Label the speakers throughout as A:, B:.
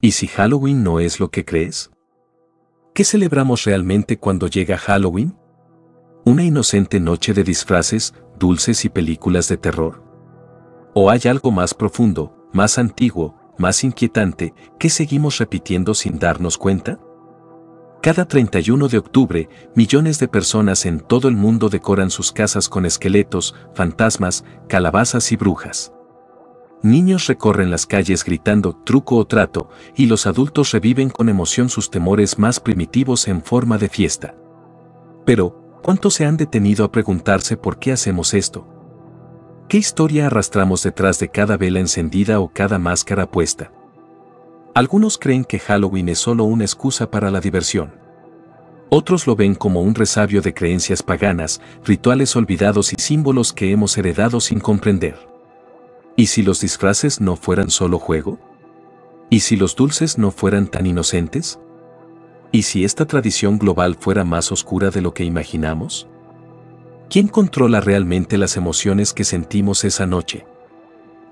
A: ¿Y si Halloween no es lo que crees? ¿Qué celebramos realmente cuando llega Halloween? ¿Una inocente noche de disfraces, dulces y películas de terror? ¿O hay algo más profundo, más antiguo, más inquietante, que seguimos repitiendo sin darnos cuenta? Cada 31 de octubre, millones de personas en todo el mundo decoran sus casas con esqueletos, fantasmas, calabazas y brujas. Niños recorren las calles gritando truco o trato, y los adultos reviven con emoción sus temores más primitivos en forma de fiesta. Pero, ¿cuántos se han detenido a preguntarse por qué hacemos esto? ¿Qué historia arrastramos detrás de cada vela encendida o cada máscara puesta? Algunos creen que Halloween es solo una excusa para la diversión. Otros lo ven como un resabio de creencias paganas, rituales olvidados y símbolos que hemos heredado sin comprender. ¿Y si los disfraces no fueran solo juego? ¿Y si los dulces no fueran tan inocentes? ¿Y si esta tradición global fuera más oscura de lo que imaginamos? ¿Quién controla realmente las emociones que sentimos esa noche?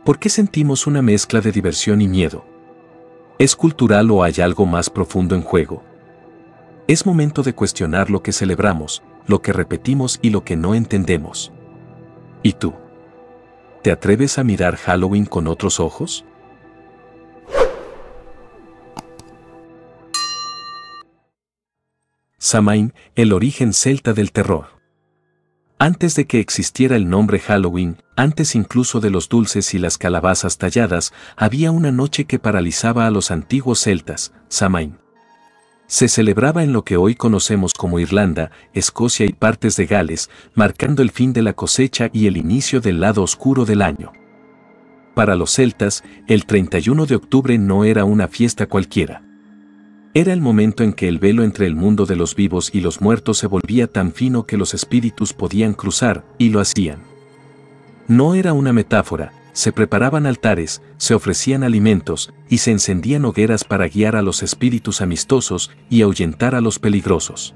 A: ¿Por qué sentimos una mezcla de diversión y miedo? ¿Es cultural o hay algo más profundo en juego? Es momento de cuestionar lo que celebramos, lo que repetimos y lo que no entendemos. ¿Y tú? ¿Te atreves a mirar Halloween con otros ojos? Samhain, el origen celta del terror. Antes de que existiera el nombre Halloween, antes incluso de los dulces y las calabazas talladas, había una noche que paralizaba a los antiguos celtas, Samhain. Se celebraba en lo que hoy conocemos como Irlanda, Escocia y partes de Gales, marcando el fin de la cosecha y el inicio del lado oscuro del año. Para los celtas, el 31 de octubre no era una fiesta cualquiera. Era el momento en que el velo entre el mundo de los vivos y los muertos se volvía tan fino que los espíritus podían cruzar, y lo hacían. No era una metáfora. Se preparaban altares, se ofrecían alimentos, y se encendían hogueras para guiar a los espíritus amistosos y ahuyentar a los peligrosos.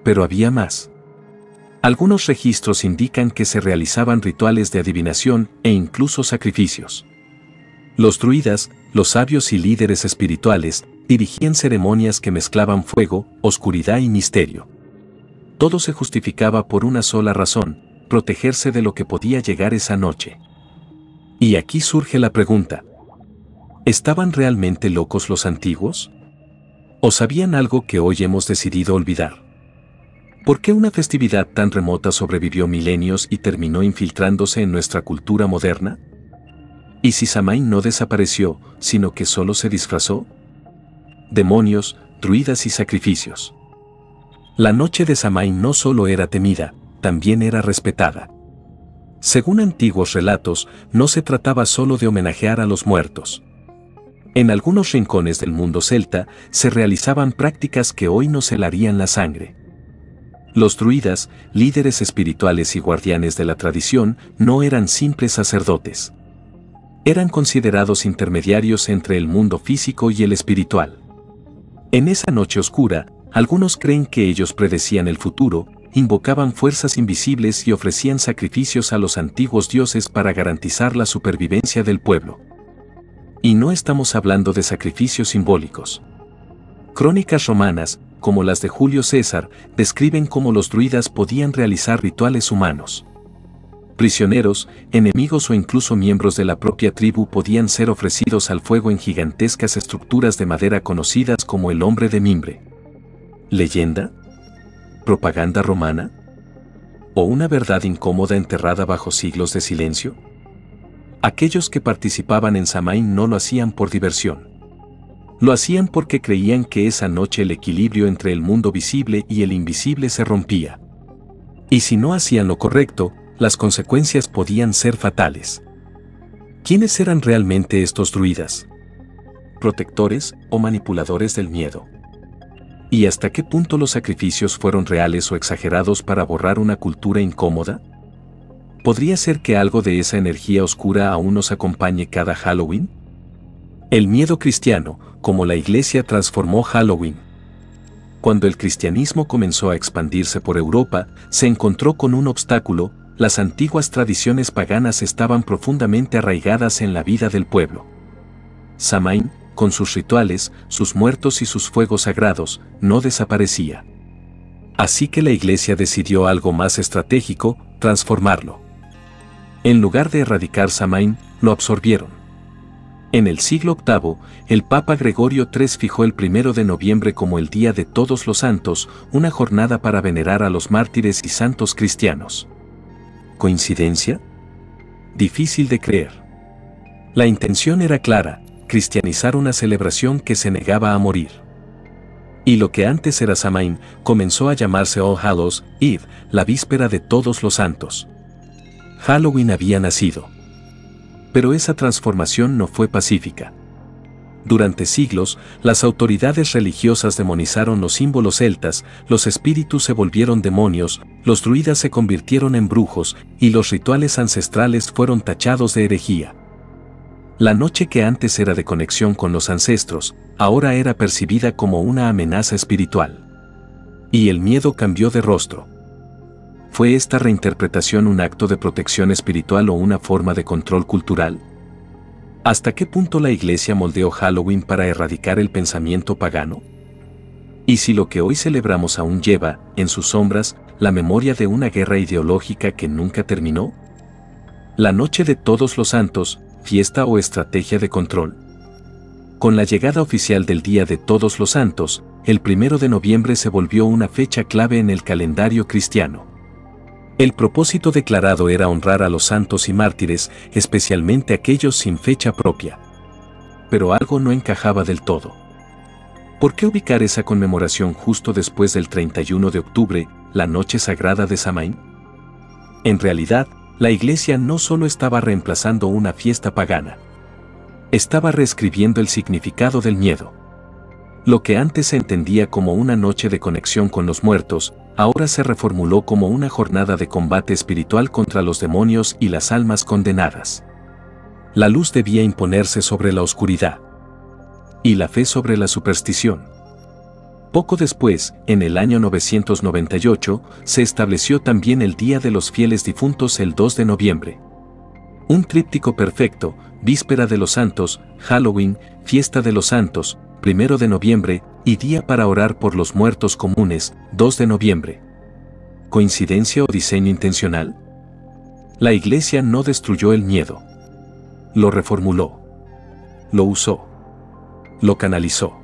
A: Pero había más. Algunos registros indican que se realizaban rituales de adivinación e incluso sacrificios. Los druidas, los sabios y líderes espirituales, dirigían ceremonias que mezclaban fuego, oscuridad y misterio. Todo se justificaba por una sola razón: protegerse de lo que podía llegar esa noche. Y aquí surge la pregunta: ¿estaban realmente locos los antiguos? ¿O sabían algo que hoy hemos decidido olvidar? ¿Por qué una festividad tan remota sobrevivió milenios y terminó infiltrándose en nuestra cultura moderna? ¿Y si Samhain no desapareció, sino que solo se disfrazó? Demonios, druidas y sacrificios. La noche de Samhain no solo era temida, también era respetada. Según antiguos relatos, no se trataba solo de homenajear a los muertos. En algunos rincones del mundo celta se realizaban prácticas que hoy nos helarían la sangre. Los druidas, líderes espirituales y guardianes de la tradición, no eran simples sacerdotes. Eran considerados intermediarios entre el mundo físico y el espiritual. En esa noche oscura, algunos creen que ellos predecían el futuro, invocaban fuerzas invisibles y ofrecían sacrificios a los antiguos dioses para garantizar la supervivencia del pueblo. Y no estamos hablando de sacrificios simbólicos. Crónicas romanas, como las de Julio César, describen cómo los druidas podían realizar rituales humanos. Prisioneros, enemigos o incluso miembros de la propia tribu podían ser ofrecidos al fuego en gigantescas estructuras de madera conocidas como el hombre de mimbre. ¿Leyenda? ¿Propaganda romana? ¿O una verdad incómoda enterrada bajo siglos de silencio? Aquellos que participaban en Samhain no lo hacían por diversión. Lo hacían porque creían que esa noche el equilibrio entre el mundo visible y el invisible se rompía. Y si no hacían lo correcto, las consecuencias podían ser fatales. ¿Quiénes eran realmente estos druidas? ¿Protectores o manipuladores del miedo? ¿Y hasta qué punto los sacrificios fueron reales o exagerados para borrar una cultura incómoda? ¿Podría ser que algo de esa energía oscura aún nos acompañe cada Halloween? El miedo cristiano, como la Iglesia transformó Halloween. Cuando el cristianismo comenzó a expandirse por Europa, se encontró con un obstáculo: las antiguas tradiciones paganas estaban profundamente arraigadas en la vida del pueblo. Samhain, con sus rituales, sus muertos y sus fuegos sagrados, no desaparecía. Así que la Iglesia decidió algo más estratégico, transformarlo. En lugar de erradicar Samhain, lo absorbieron. En el siglo VIII, el Papa Gregorio III fijó el 1 de noviembre como el Día de Todos los Santos, una jornada para venerar a los mártires y santos cristianos. ¿Coincidencia? Difícil de creer. La intención era clara: cristianizar una celebración que se negaba a morir. Y lo que antes era Samhain comenzó a llamarse All Hallows Eve, la víspera de Todos los Santos. Halloween había nacido. Pero esa transformación no fue pacífica. Durante siglos, las autoridades religiosas demonizaron los símbolos celtas, los espíritus se volvieron demonios, los druidas se convirtieron en brujos, y los rituales ancestrales fueron tachados de herejía. La noche que antes era de conexión con los ancestros, ahora era percibida como una amenaza espiritual. Y el miedo cambió de rostro. ¿Fue esta reinterpretación un acto de protección espiritual o una forma de control cultural? ¿Hasta qué punto la Iglesia moldeó Halloween para erradicar el pensamiento pagano? ¿Y si lo que hoy celebramos aún lleva, en sus sombras, la memoria de una guerra ideológica que nunca terminó? La Noche de Todos los Santos, fiesta o estrategia de control. Con la llegada oficial del Día de Todos los Santos, el 1 de noviembre se volvió una fecha clave en el calendario cristiano. El propósito declarado era honrar a los santos y mártires, especialmente aquellos sin fecha propia. Pero algo no encajaba del todo. ¿Por qué ubicar esa conmemoración justo después del 31 de octubre, la noche sagrada de Samhain? En realidad, la Iglesia no solo estaba reemplazando una fiesta pagana. Estaba reescribiendo el significado del miedo. Lo que antes se entendía como una noche de conexión con los muertos, ahora se reformuló como una jornada de combate espiritual contra los demonios y las almas condenadas. La luz debía imponerse sobre la oscuridad. Y la fe sobre la superstición. Poco después, en el año 998, se estableció también el Día de los Fieles Difuntos el 2 de noviembre. Un tríptico perfecto: Víspera de los Santos, Halloween, Fiesta de los Santos, 1 de noviembre, y Día para orar por los muertos comunes, 2 de noviembre. ¿Coincidencia o diseño intencional? La Iglesia no destruyó el miedo. Lo reformuló. Lo usó. Lo canalizó.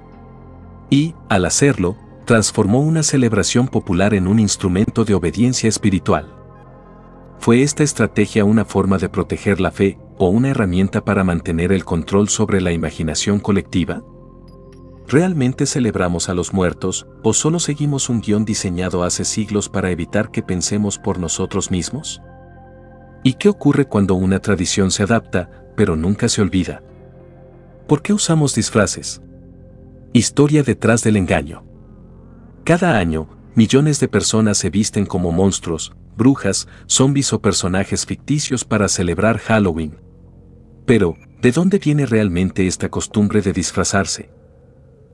A: Y, al hacerlo, transformó una celebración popular en un instrumento de obediencia espiritual. ¿Fue esta estrategia una forma de proteger la fe o una herramienta para mantener el control sobre la imaginación colectiva? ¿Realmente celebramos a los muertos o solo seguimos un guión diseñado hace siglos para evitar que pensemos por nosotros mismos? ¿Y qué ocurre cuando una tradición se adapta, pero nunca se olvida? ¿Por qué usamos disfraces? Historia detrás del engaño. Cada año, millones de personas se visten como monstruos, brujas, zombies o personajes ficticios para celebrar Halloween. Pero, ¿de dónde viene realmente esta costumbre de disfrazarse?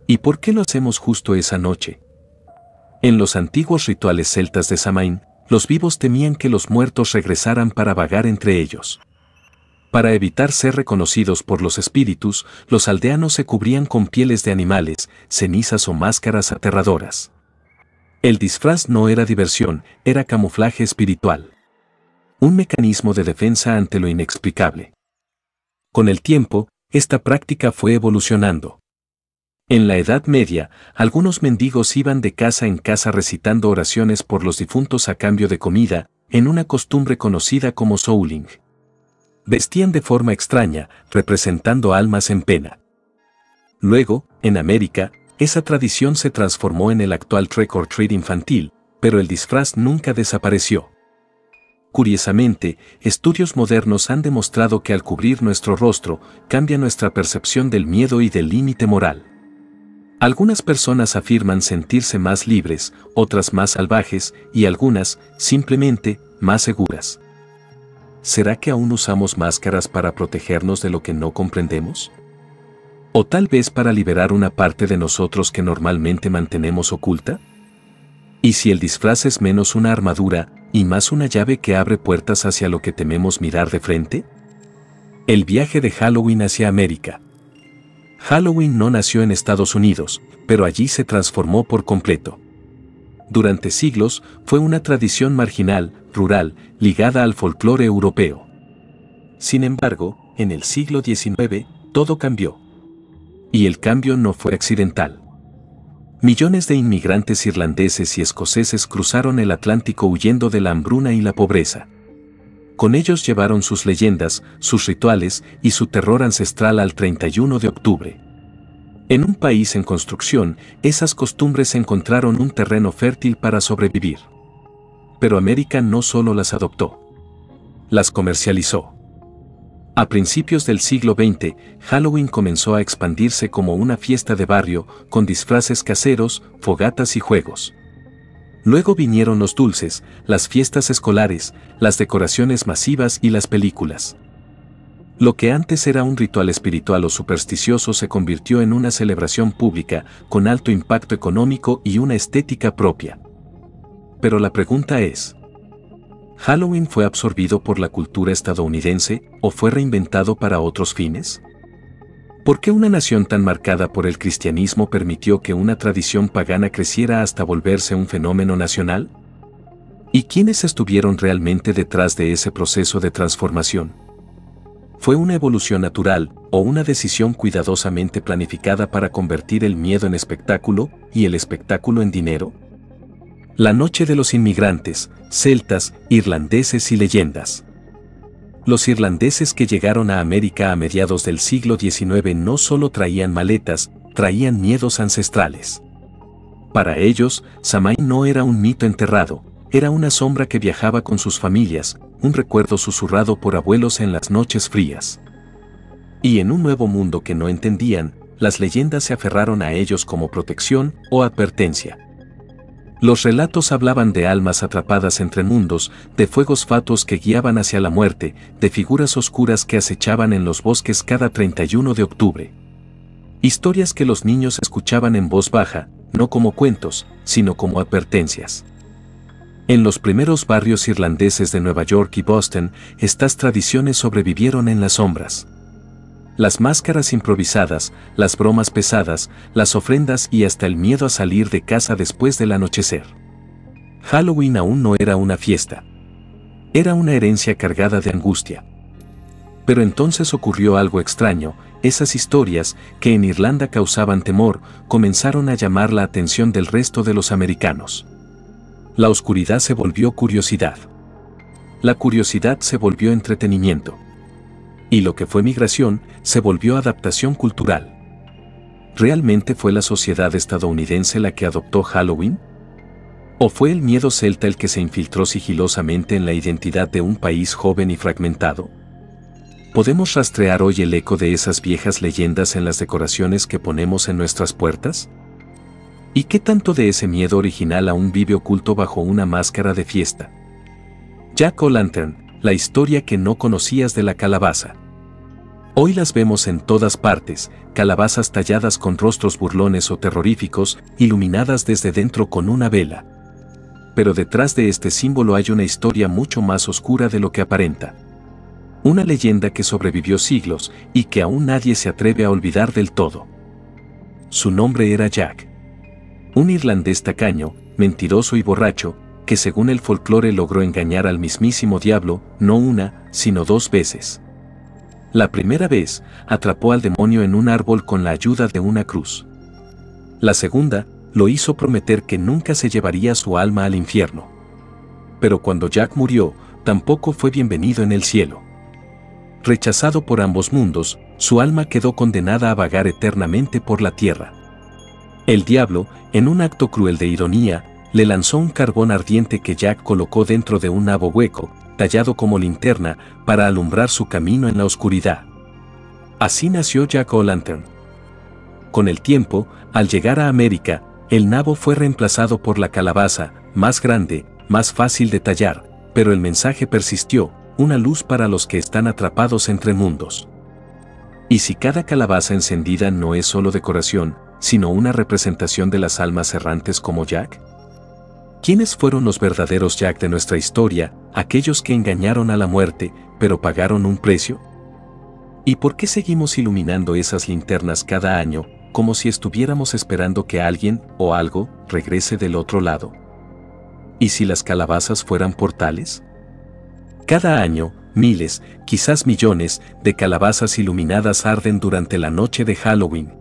A: ¿Y por qué lo hacemos justo esa noche? En los antiguos rituales celtas de Samhain, los vivos temían que los muertos regresaran para vagar entre ellos. Para evitar ser reconocidos por los espíritus, los aldeanos se cubrían con pieles de animales, cenizas o máscaras aterradoras. El disfraz no era diversión, era camuflaje espiritual. Un mecanismo de defensa ante lo inexplicable. Con el tiempo, esta práctica fue evolucionando. En la Edad Media, algunos mendigos iban de casa en casa recitando oraciones por los difuntos a cambio de comida, en una costumbre conocida como souling. Vestían de forma extraña, representando almas en pena. Luego, en América, esa tradición se transformó en el actual trick or treat infantil, pero el disfraz nunca desapareció. Curiosamente, estudios modernos han demostrado que al cubrir nuestro rostro, cambia nuestra percepción del miedo y del límite moral. Algunas personas afirman sentirse más libres, otras más salvajes, y algunas, simplemente, más seguras. ¿Será que aún usamos máscaras para protegernos de lo que no comprendemos? ¿O tal vez para liberar una parte de nosotros que normalmente mantenemos oculta? ¿Y si el disfraz es menos una armadura y más una llave que abre puertas hacia lo que tememos mirar de frente? El viaje de Halloween hacia América. Halloween no nació en Estados Unidos, pero allí se transformó por completo. Durante siglos fue una tradición marginal, rural, ligada al folclore europeo. Sin embargo, en el siglo XIX, todo cambió. Y el cambio no fue accidental. Millones de inmigrantes irlandeses y escoceses cruzaron el Atlántico huyendo de la hambruna y la pobreza. Con ellos llevaron sus leyendas, sus rituales y su terror ancestral al 31 de octubre. En un país en construcción, esas costumbres encontraron un terreno fértil para sobrevivir. Pero América no solo las adoptó, las comercializó. A principios del siglo XX, Halloween comenzó a expandirse como una fiesta de barrio, con disfraces caseros, fogatas y juegos. Luego vinieron los dulces, las fiestas escolares, las decoraciones masivas y las películas. Lo que antes era un ritual espiritual o supersticioso se convirtió en una celebración pública, con alto impacto económico y una estética propia. Pero la pregunta es, ¿Halloween fue absorbido por la cultura estadounidense o fue reinventado para otros fines? ¿Por qué una nación tan marcada por el cristianismo permitió que una tradición pagana creciera hasta volverse un fenómeno nacional? ¿Y quiénes estuvieron realmente detrás de ese proceso de transformación? ¿Fue una evolución natural o una decisión cuidadosamente planificada para convertir el miedo en espectáculo y el espectáculo en dinero? La noche de los inmigrantes, celtas, irlandeses y leyendas. Los irlandeses que llegaron a América a mediados del siglo XIX no solo traían maletas, traían miedos ancestrales. Para ellos, Samhain no era un mito enterrado, era una sombra que viajaba con sus familias, un recuerdo susurrado por abuelos en las noches frías. Y en un nuevo mundo que no entendían, las leyendas se aferraron a ellos como protección o advertencia. Los relatos hablaban de almas atrapadas entre mundos, de fuegos fatuos que guiaban hacia la muerte, de figuras oscuras que acechaban en los bosques cada 31 de octubre. Historias que los niños escuchaban en voz baja, no como cuentos, sino como advertencias. En los primeros barrios irlandeses de Nueva York y Boston, estas tradiciones sobrevivieron en las sombras. Las máscaras improvisadas, las bromas pesadas, las ofrendas y hasta el miedo a salir de casa después del anochecer. Halloween aún no era una fiesta. Era una herencia cargada de angustia. Pero entonces ocurrió algo extraño, esas historias, que en Irlanda causaban temor, comenzaron a llamar la atención del resto de los americanos. La oscuridad se volvió curiosidad. La curiosidad se volvió entretenimiento. Y lo que fue migración, se volvió adaptación cultural. ¿Realmente fue la sociedad estadounidense la que adoptó Halloween? ¿O fue el miedo celta el que se infiltró sigilosamente en la identidad de un país joven y fragmentado? ¿Podemos rastrear hoy el eco de esas viejas leyendas en las decoraciones que ponemos en nuestras puertas? ¿Y qué tanto de ese miedo original aún vive oculto bajo una máscara de fiesta? Jack-o'-lantern, la historia que no conocías de la calabaza. Hoy las vemos en todas partes, calabazas talladas con rostros burlones o terroríficos, iluminadas desde dentro con una vela. Pero detrás de este símbolo hay una historia mucho más oscura de lo que aparenta. Una leyenda que sobrevivió siglos y que aún nadie se atreve a olvidar del todo. Su nombre era Jack. Un irlandés tacaño, mentiroso y borracho, que según el folclore logró engañar al mismísimo diablo, no una, sino 2 veces. La primera vez, atrapó al demonio en un árbol con la ayuda de una cruz. La segunda, lo hizo prometer que nunca se llevaría su alma al infierno. Pero cuando Jack murió, tampoco fue bienvenido en el cielo. Rechazado por ambos mundos, su alma quedó condenada a vagar eternamente por la tierra. El diablo, en un acto cruel de ironía, le lanzó un carbón ardiente que Jack colocó dentro de un nabo hueco, tallado como linterna, para alumbrar su camino en la oscuridad. Así nació Jack-o'-lantern. Con el tiempo, al llegar a América, el nabo fue reemplazado por la calabaza, más grande, más fácil de tallar, pero el mensaje persistió, una luz para los que están atrapados entre mundos. ¿Y si cada calabaza encendida no es solo decoración, sino una representación de las almas errantes como Jack? ¿Quiénes fueron los verdaderos Jack de nuestra historia, aquellos que engañaron a la muerte, pero pagaron un precio? ¿Y por qué seguimos iluminando esas linternas cada año, como si estuviéramos esperando que alguien o algo regrese del otro lado? ¿Y si las calabazas fueran portales? Cada año, miles, quizás millones, de calabazas iluminadas arden durante la noche de Halloween.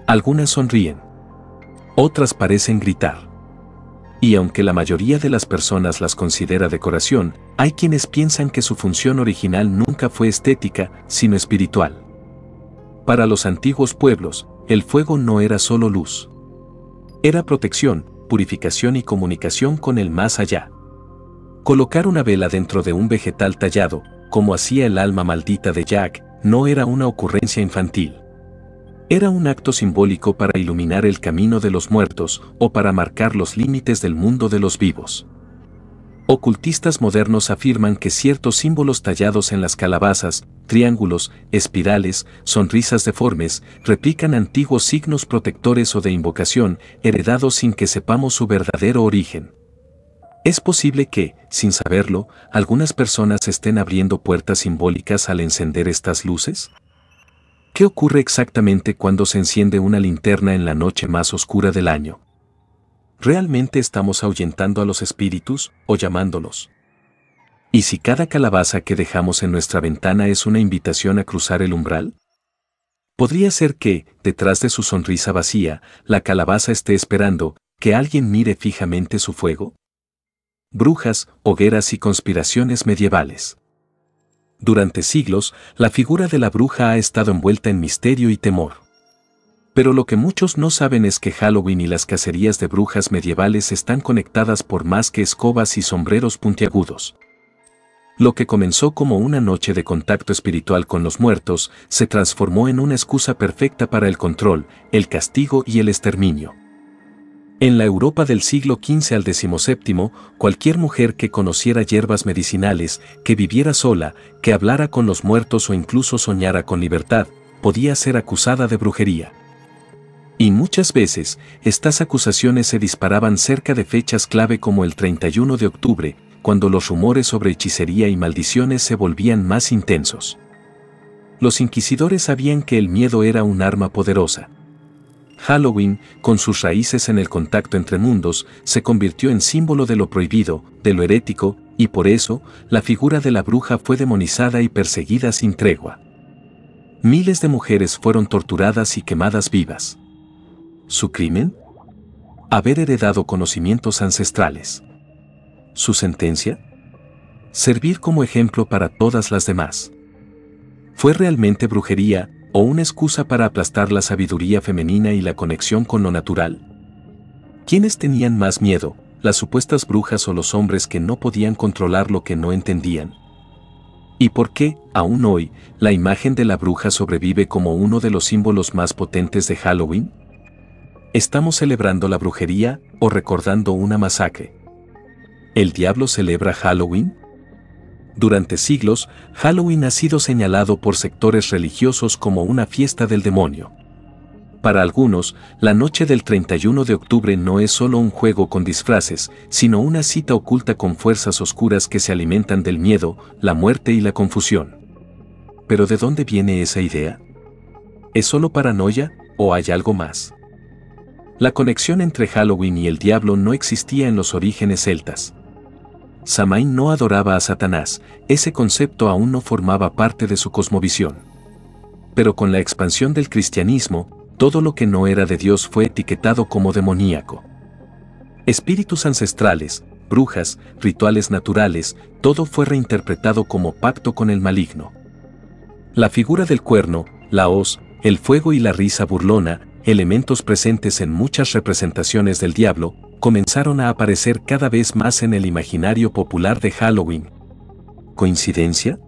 A: Algunas sonríen. Otras parecen gritar. Y aunque la mayoría de las personas las considera decoración, hay quienes piensan que su función original nunca fue estética, sino espiritual. Para los antiguos pueblos, el fuego no era solo luz. Era protección, purificación y comunicación con el más allá. Colocar una vela dentro de un vegetal tallado, como hacía el alma maldita de Jack, no era una ocurrencia infantil. Era un acto simbólico para iluminar el camino de los muertos o para marcar los límites del mundo de los vivos. Ocultistas modernos afirman que ciertos símbolos tallados en las calabazas, triángulos, espirales, sonrisas deformes, replican antiguos signos protectores o de invocación, heredados sin que sepamos su verdadero origen. Es posible que, sin saberlo, algunas personas estén abriendo puertas simbólicas al encender estas luces. ¿Qué ocurre exactamente cuando se enciende una linterna en la noche más oscura del año? ¿Realmente estamos ahuyentando a los espíritus o llamándolos? ¿Y si cada calabaza que dejamos en nuestra ventana es una invitación a cruzar el umbral? Podría ser que, detrás de su sonrisa vacía, la calabaza esté esperando que alguien mire fijamente su fuego. Brujas, hogueras y conspiraciones medievales. Durante siglos, la figura de la bruja ha estado envuelta en misterio y temor. Pero lo que muchos no saben es que Halloween y las cacerías de brujas medievales están conectadas por más que escobas y sombreros puntiagudos. Lo que comenzó como una noche de contacto espiritual con los muertos, se transformó en una excusa perfecta para el control, el castigo y el exterminio. En la Europa del siglo XV al XVII, cualquier mujer que conociera hierbas medicinales, que viviera sola, que hablara con los muertos o incluso soñara con libertad, podía ser acusada de brujería. Y muchas veces, estas acusaciones se disparaban cerca de fechas clave como el 31 de octubre, cuando los rumores sobre hechicería y maldiciones se volvían más intensos. Los inquisidores sabían que el miedo era un arma poderosa. Halloween, con sus raíces en el contacto entre mundos, se convirtió en símbolo de lo prohibido, de lo herético, y por eso, la figura de la bruja fue demonizada y perseguida sin tregua. Miles de mujeres fueron torturadas y quemadas vivas. ¿Su crimen? Haber heredado conocimientos ancestrales. ¿Su sentencia? Servir como ejemplo para todas las demás. ¿Fue realmente brujería o una excusa para aplastar la sabiduría femenina y la conexión con lo natural? ¿Quiénes tenían más miedo, las supuestas brujas o los hombres que no podían controlar lo que no entendían? ¿Y por qué, aún hoy, la imagen de la bruja sobrevive como uno de los símbolos más potentes de Halloween? ¿Estamos celebrando la brujería o recordando una masacre? ¿El diablo celebra Halloween? Durante siglos, Halloween ha sido señalado por sectores religiosos como una fiesta del demonio. Para algunos, la noche del 31 de octubre no es solo un juego con disfraces, sino una cita oculta con fuerzas oscuras que se alimentan del miedo, la muerte y la confusión. ¿Pero de dónde viene esa idea? ¿Es solo paranoia o hay algo más? La conexión entre Halloween y el diablo no existía en los orígenes celtas. Samaín no adoraba a Satanás, ese concepto aún no formaba parte de su cosmovisión. Pero con la expansión del cristianismo, todo lo que no era de Dios fue etiquetado como demoníaco. Espíritus ancestrales, brujas, rituales naturales, todo fue reinterpretado como pacto con el maligno. La figura del cuerno, la hoz, el fuego y la risa burlona, elementos presentes en muchas representaciones del diablo, comenzaron a aparecer cada vez más en el imaginario popular de Halloween. ¿Coincidencia?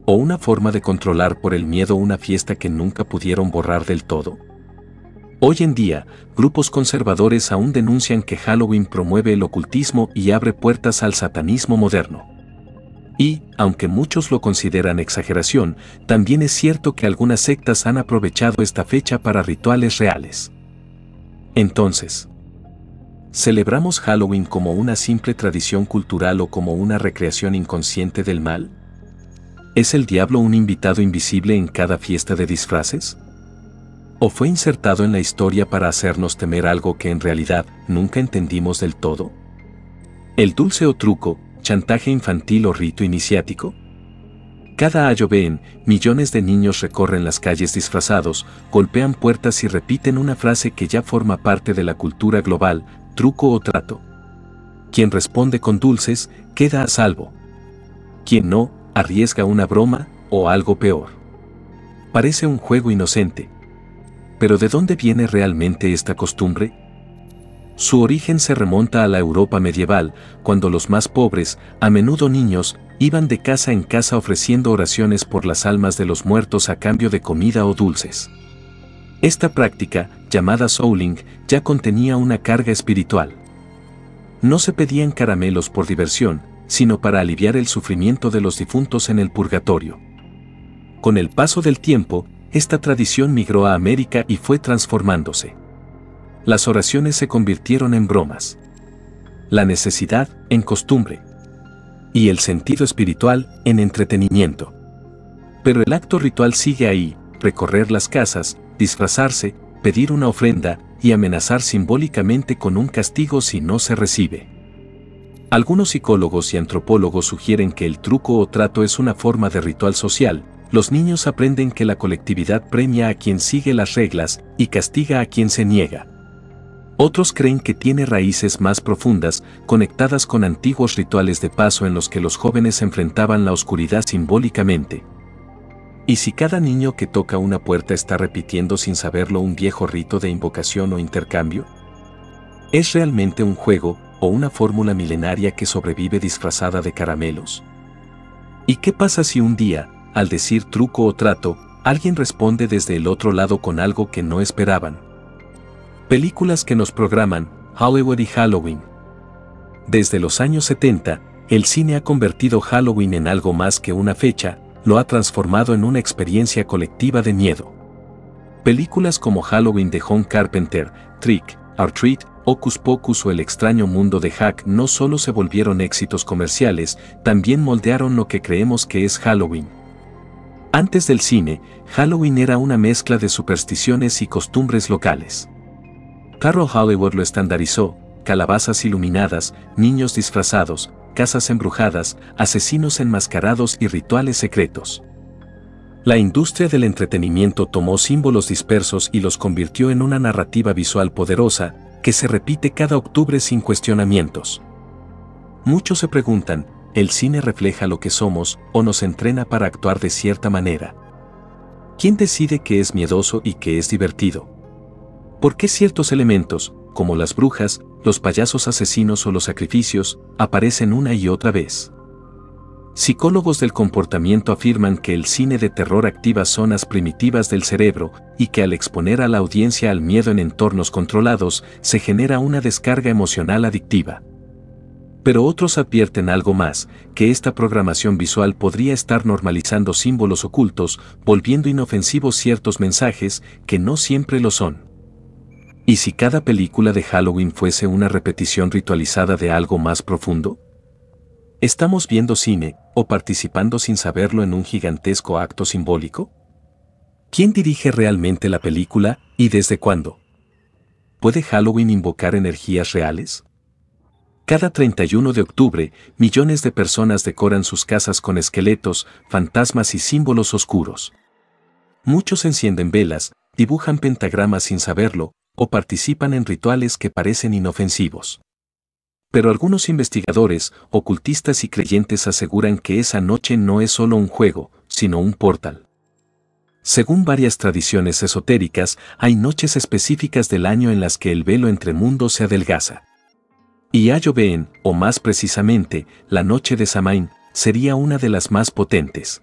A: ¿O una forma de controlar por el miedo una fiesta que nunca pudieron borrar del todo? Hoy en día, grupos conservadores aún denuncian que Halloween promueve el ocultismo y abre puertas al satanismo moderno. Y, aunque muchos lo consideran exageración, también es cierto que algunas sectas han aprovechado esta fecha para rituales reales. Entonces, ¿celebramos Halloween como una simple tradición cultural o como una recreación inconsciente del mal? ¿Es el diablo un invitado invisible en cada fiesta de disfraces? ¿O fue insertado en la historia para hacernos temer algo que en realidad nunca entendimos del todo? ¿El dulce o truco, chantaje infantil o rito iniciático? Cada Halloween, millones de niños recorren las calles disfrazados, golpean puertas y repiten una frase que ya forma parte de la cultura global: truco o trato. Quien responde con dulces, queda a salvo. Quien no, arriesga una broma o algo peor. Parece un juego inocente. ¿Pero de dónde viene realmente esta costumbre? Su origen se remonta a la Europa medieval, cuando los más pobres, a menudo niños, iban de casa en casa ofreciendo oraciones por las almas de los muertos a cambio de comida o dulces. Esta práctica, llamada souling, ya contenía una carga espiritual. No se pedían caramelos por diversión, sino para aliviar el sufrimiento de los difuntos en el purgatorio. Con el paso del tiempo, esta tradición migró a América y fue transformándose. Las oraciones se convirtieron en bromas, la necesidad en costumbre y el sentido espiritual en entretenimiento. Pero el acto ritual sigue ahí: recorrer las casas, disfrazarse, pedir una ofrenda y amenazar simbólicamente con un castigo si no se recibe. Algunos psicólogos y antropólogos sugieren que el truco o trato es una forma de ritual social. Los niños aprenden que la colectividad premia a quien sigue las reglas y castiga a quien se niega. Otros creen que tiene raíces más profundas, conectadas con antiguos rituales de paso en los que los jóvenes enfrentaban la oscuridad simbólicamente. ¿Y si cada niño que toca una puerta está repitiendo sin saberlo un viejo rito de invocación o intercambio? ¿Es realmente un juego o una fórmula milenaria que sobrevive disfrazada de caramelos? ¿Y qué pasa si un día, al decir truco o trato, alguien responde desde el otro lado con algo que no esperaban? Películas que nos programan, Hollywood y Halloween. Desde los años 70, el cine ha convertido Halloween en algo más que una fecha, lo ha transformado en una experiencia colectiva de miedo. Películas como Halloween de John Carpenter, Trick or Treat, Hocus Pocus o El extraño mundo de Jack no solo se volvieron éxitos comerciales, también moldearon lo que creemos que es Halloween. Antes del cine, Halloween era una mezcla de supersticiones y costumbres locales. Carroll Hollywood lo estandarizó: calabazas iluminadas, niños disfrazados, casas embrujadas, asesinos enmascarados y rituales secretos. La industria del entretenimiento tomó símbolos dispersos y los convirtió en una narrativa visual poderosa, que se repite cada octubre sin cuestionamientos. Muchos se preguntan: ¿el cine refleja lo que somos o nos entrena para actuar de cierta manera? ¿Quién decide qué es miedoso y qué es divertido? ¿Por qué ciertos elementos, como las brujas, los payasos asesinos o los sacrificios, aparecen una y otra vez? Psicólogos del comportamiento afirman que el cine de terror activa zonas primitivas del cerebro y que al exponer a la audiencia al miedo en entornos controlados, se genera una descarga emocional adictiva. Pero otros advierten algo más: que esta programación visual podría estar normalizando símbolos ocultos, volviendo inofensivos ciertos mensajes que no siempre lo son. ¿Y si cada película de Halloween fuese una repetición ritualizada de algo más profundo? ¿Estamos viendo cine o participando sin saberlo en un gigantesco acto simbólico? ¿Quién dirige realmente la película y desde cuándo? ¿Puede Halloween invocar energías reales? Cada 31 de octubre, millones de personas decoran sus casas con esqueletos, fantasmas y símbolos oscuros. Muchos encienden velas, dibujan pentagramas sin saberlo, o participan en rituales que parecen inofensivos. Pero algunos investigadores, ocultistas y creyentes aseguran que esa noche no es solo un juego, sino un portal. Según varias tradiciones esotéricas, hay noches específicas del año en las que el velo entre mundos se adelgaza. Y Halloween, o más precisamente, la noche de Samhain, sería una de las más potentes.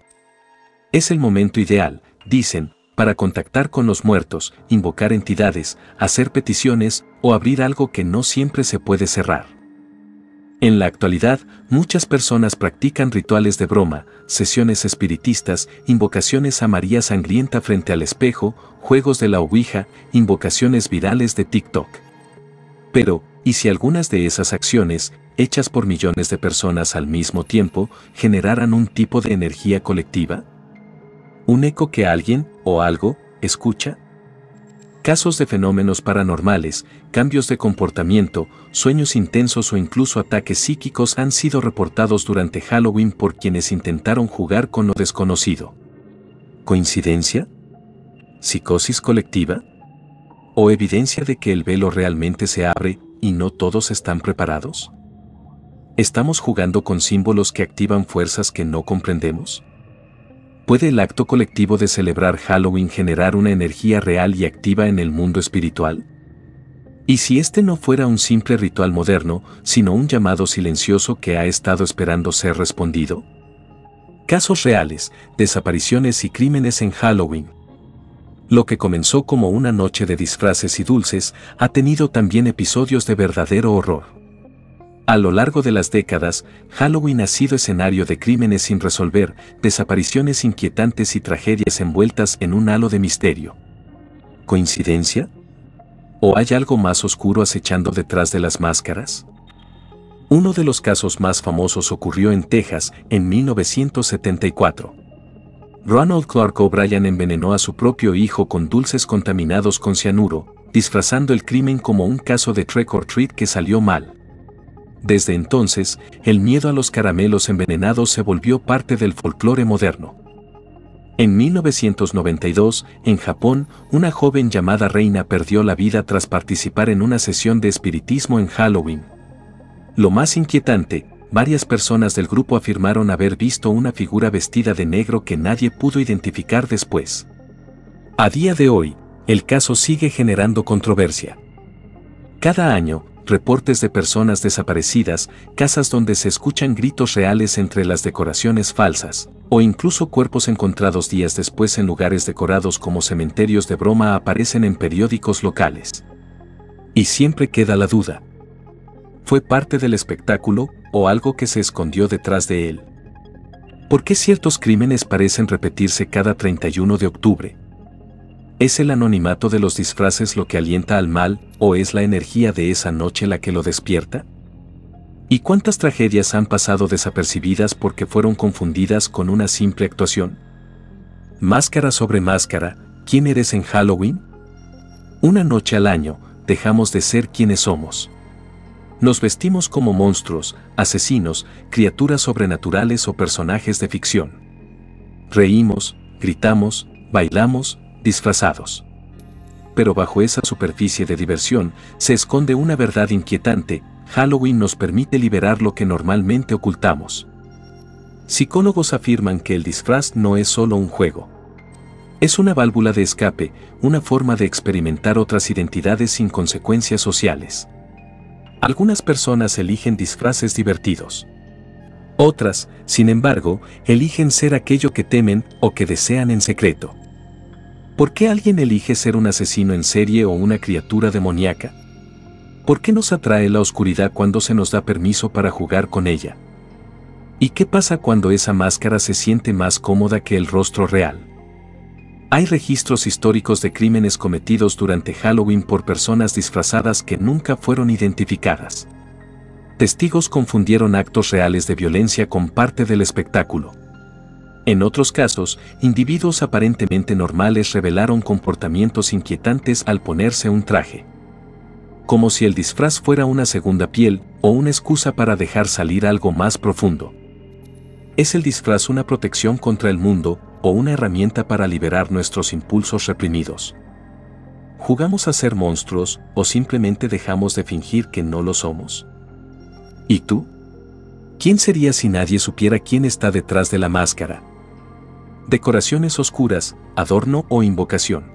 A: Es el momento ideal, dicen, para contactar con los muertos, invocar entidades, hacer peticiones o abrir algo que no siempre se puede cerrar. En la actualidad, muchas personas practican rituales de broma, sesiones espiritistas, invocaciones a María Sangrienta frente al espejo, juegos de la Ouija, invocaciones virales de TikTok. Pero, ¿Y si algunas de esas acciones, hechas por millones de personas al mismo tiempo, generaran un tipo de energía colectiva? ¿Un eco que alguien, o algo, escucha? Casos de fenómenos paranormales, cambios de comportamiento, sueños intensos o incluso ataques psíquicos han sido reportados durante Halloween por quienes intentaron jugar con lo desconocido. ¿Coincidencia? ¿Psicosis colectiva? ¿O evidencia de que el velo realmente se abre y no todos están preparados? ¿Estamos jugando con símbolos que activan fuerzas que no comprendemos? ¿Puede el acto colectivo de celebrar Halloween generar una energía real y activa en el mundo espiritual? ¿Y si este no fuera un simple ritual moderno, sino un llamado silencioso que ha estado esperando ser respondido? Casos reales, desapariciones y crímenes en Halloween. Lo que comenzó como una noche de disfraces y dulces, ha tenido también episodios de verdadero horror. A lo largo de las décadas, Halloween ha sido escenario de crímenes sin resolver, desapariciones inquietantes y tragedias envueltas en un halo de misterio. ¿Coincidencia? ¿O hay algo más oscuro acechando detrás de las máscaras? Uno de los casos más famosos ocurrió en Texas en 1974. Ronald Clark O'Brien envenenó a su propio hijo con dulces contaminados con cianuro, disfrazando el crimen como un caso de trick or treat que salió mal. Desde entonces, el miedo a los caramelos envenenados se volvió parte del folclore moderno. En 1992, en Japón, una joven llamada Reina perdió la vida tras participar en una sesión de espiritismo en Halloween. Lo más inquietante, varias personas del grupo afirmaron haber visto una figura vestida de negro que nadie pudo identificar después. A día de hoy, el caso sigue generando controversia. Cada año, reportes de personas desaparecidas, casas donde se escuchan gritos reales entre las decoraciones falsas, o incluso cuerpos encontrados días después en lugares decorados como cementerios de broma aparecen en periódicos locales. Y siempre queda la duda. ¿Fue parte del espectáculo o algo que se escondió detrás de él? ¿Por qué ciertos crímenes parecen repetirse cada 31 de octubre? ¿Es el anonimato de los disfraces lo que alienta al mal, o es la energía de esa noche la que lo despierta? ¿Y cuántas tragedias han pasado desapercibidas porque fueron confundidas con una simple actuación? Máscara sobre máscara, ¿quién eres en Halloween? Una noche al año, dejamos de ser quienes somos. Nos vestimos como monstruos, asesinos, criaturas sobrenaturales o personajes de ficción. Reímos, gritamos, bailamos, disfrazados. Pero bajo esa superficie de diversión, se esconde una verdad inquietante. Halloween nos permite liberar lo que normalmente ocultamos. Psicólogos afirman que el disfraz no es solo un juego. Es una válvula de escape, una forma de experimentar otras identidades sin consecuencias sociales. Algunas personas eligen disfraces divertidos. Otras, sin embargo, eligen ser aquello que temen o que desean en secreto. ¿Por qué alguien elige ser un asesino en serie o una criatura demoníaca? ¿Por qué nos atrae la oscuridad cuando se nos da permiso para jugar con ella? ¿Y qué pasa cuando esa máscara se siente más cómoda que el rostro real? Hay registros históricos de crímenes cometidos durante Halloween por personas disfrazadas que nunca fueron identificadas. Testigos confundieron actos reales de violencia con parte del espectáculo. En otros casos, individuos aparentemente normales revelaron comportamientos inquietantes al ponerse un traje. Como si el disfraz fuera una segunda piel o una excusa para dejar salir algo más profundo. ¿Es el disfraz una protección contra el mundo o una herramienta para liberar nuestros impulsos reprimidos? ¿Jugamos a ser monstruos o simplemente dejamos de fingir que no lo somos? ¿Y tú? ¿Quién sería si nadie supiera quién está detrás de la máscara? Decoraciones oscuras, adorno o invocación.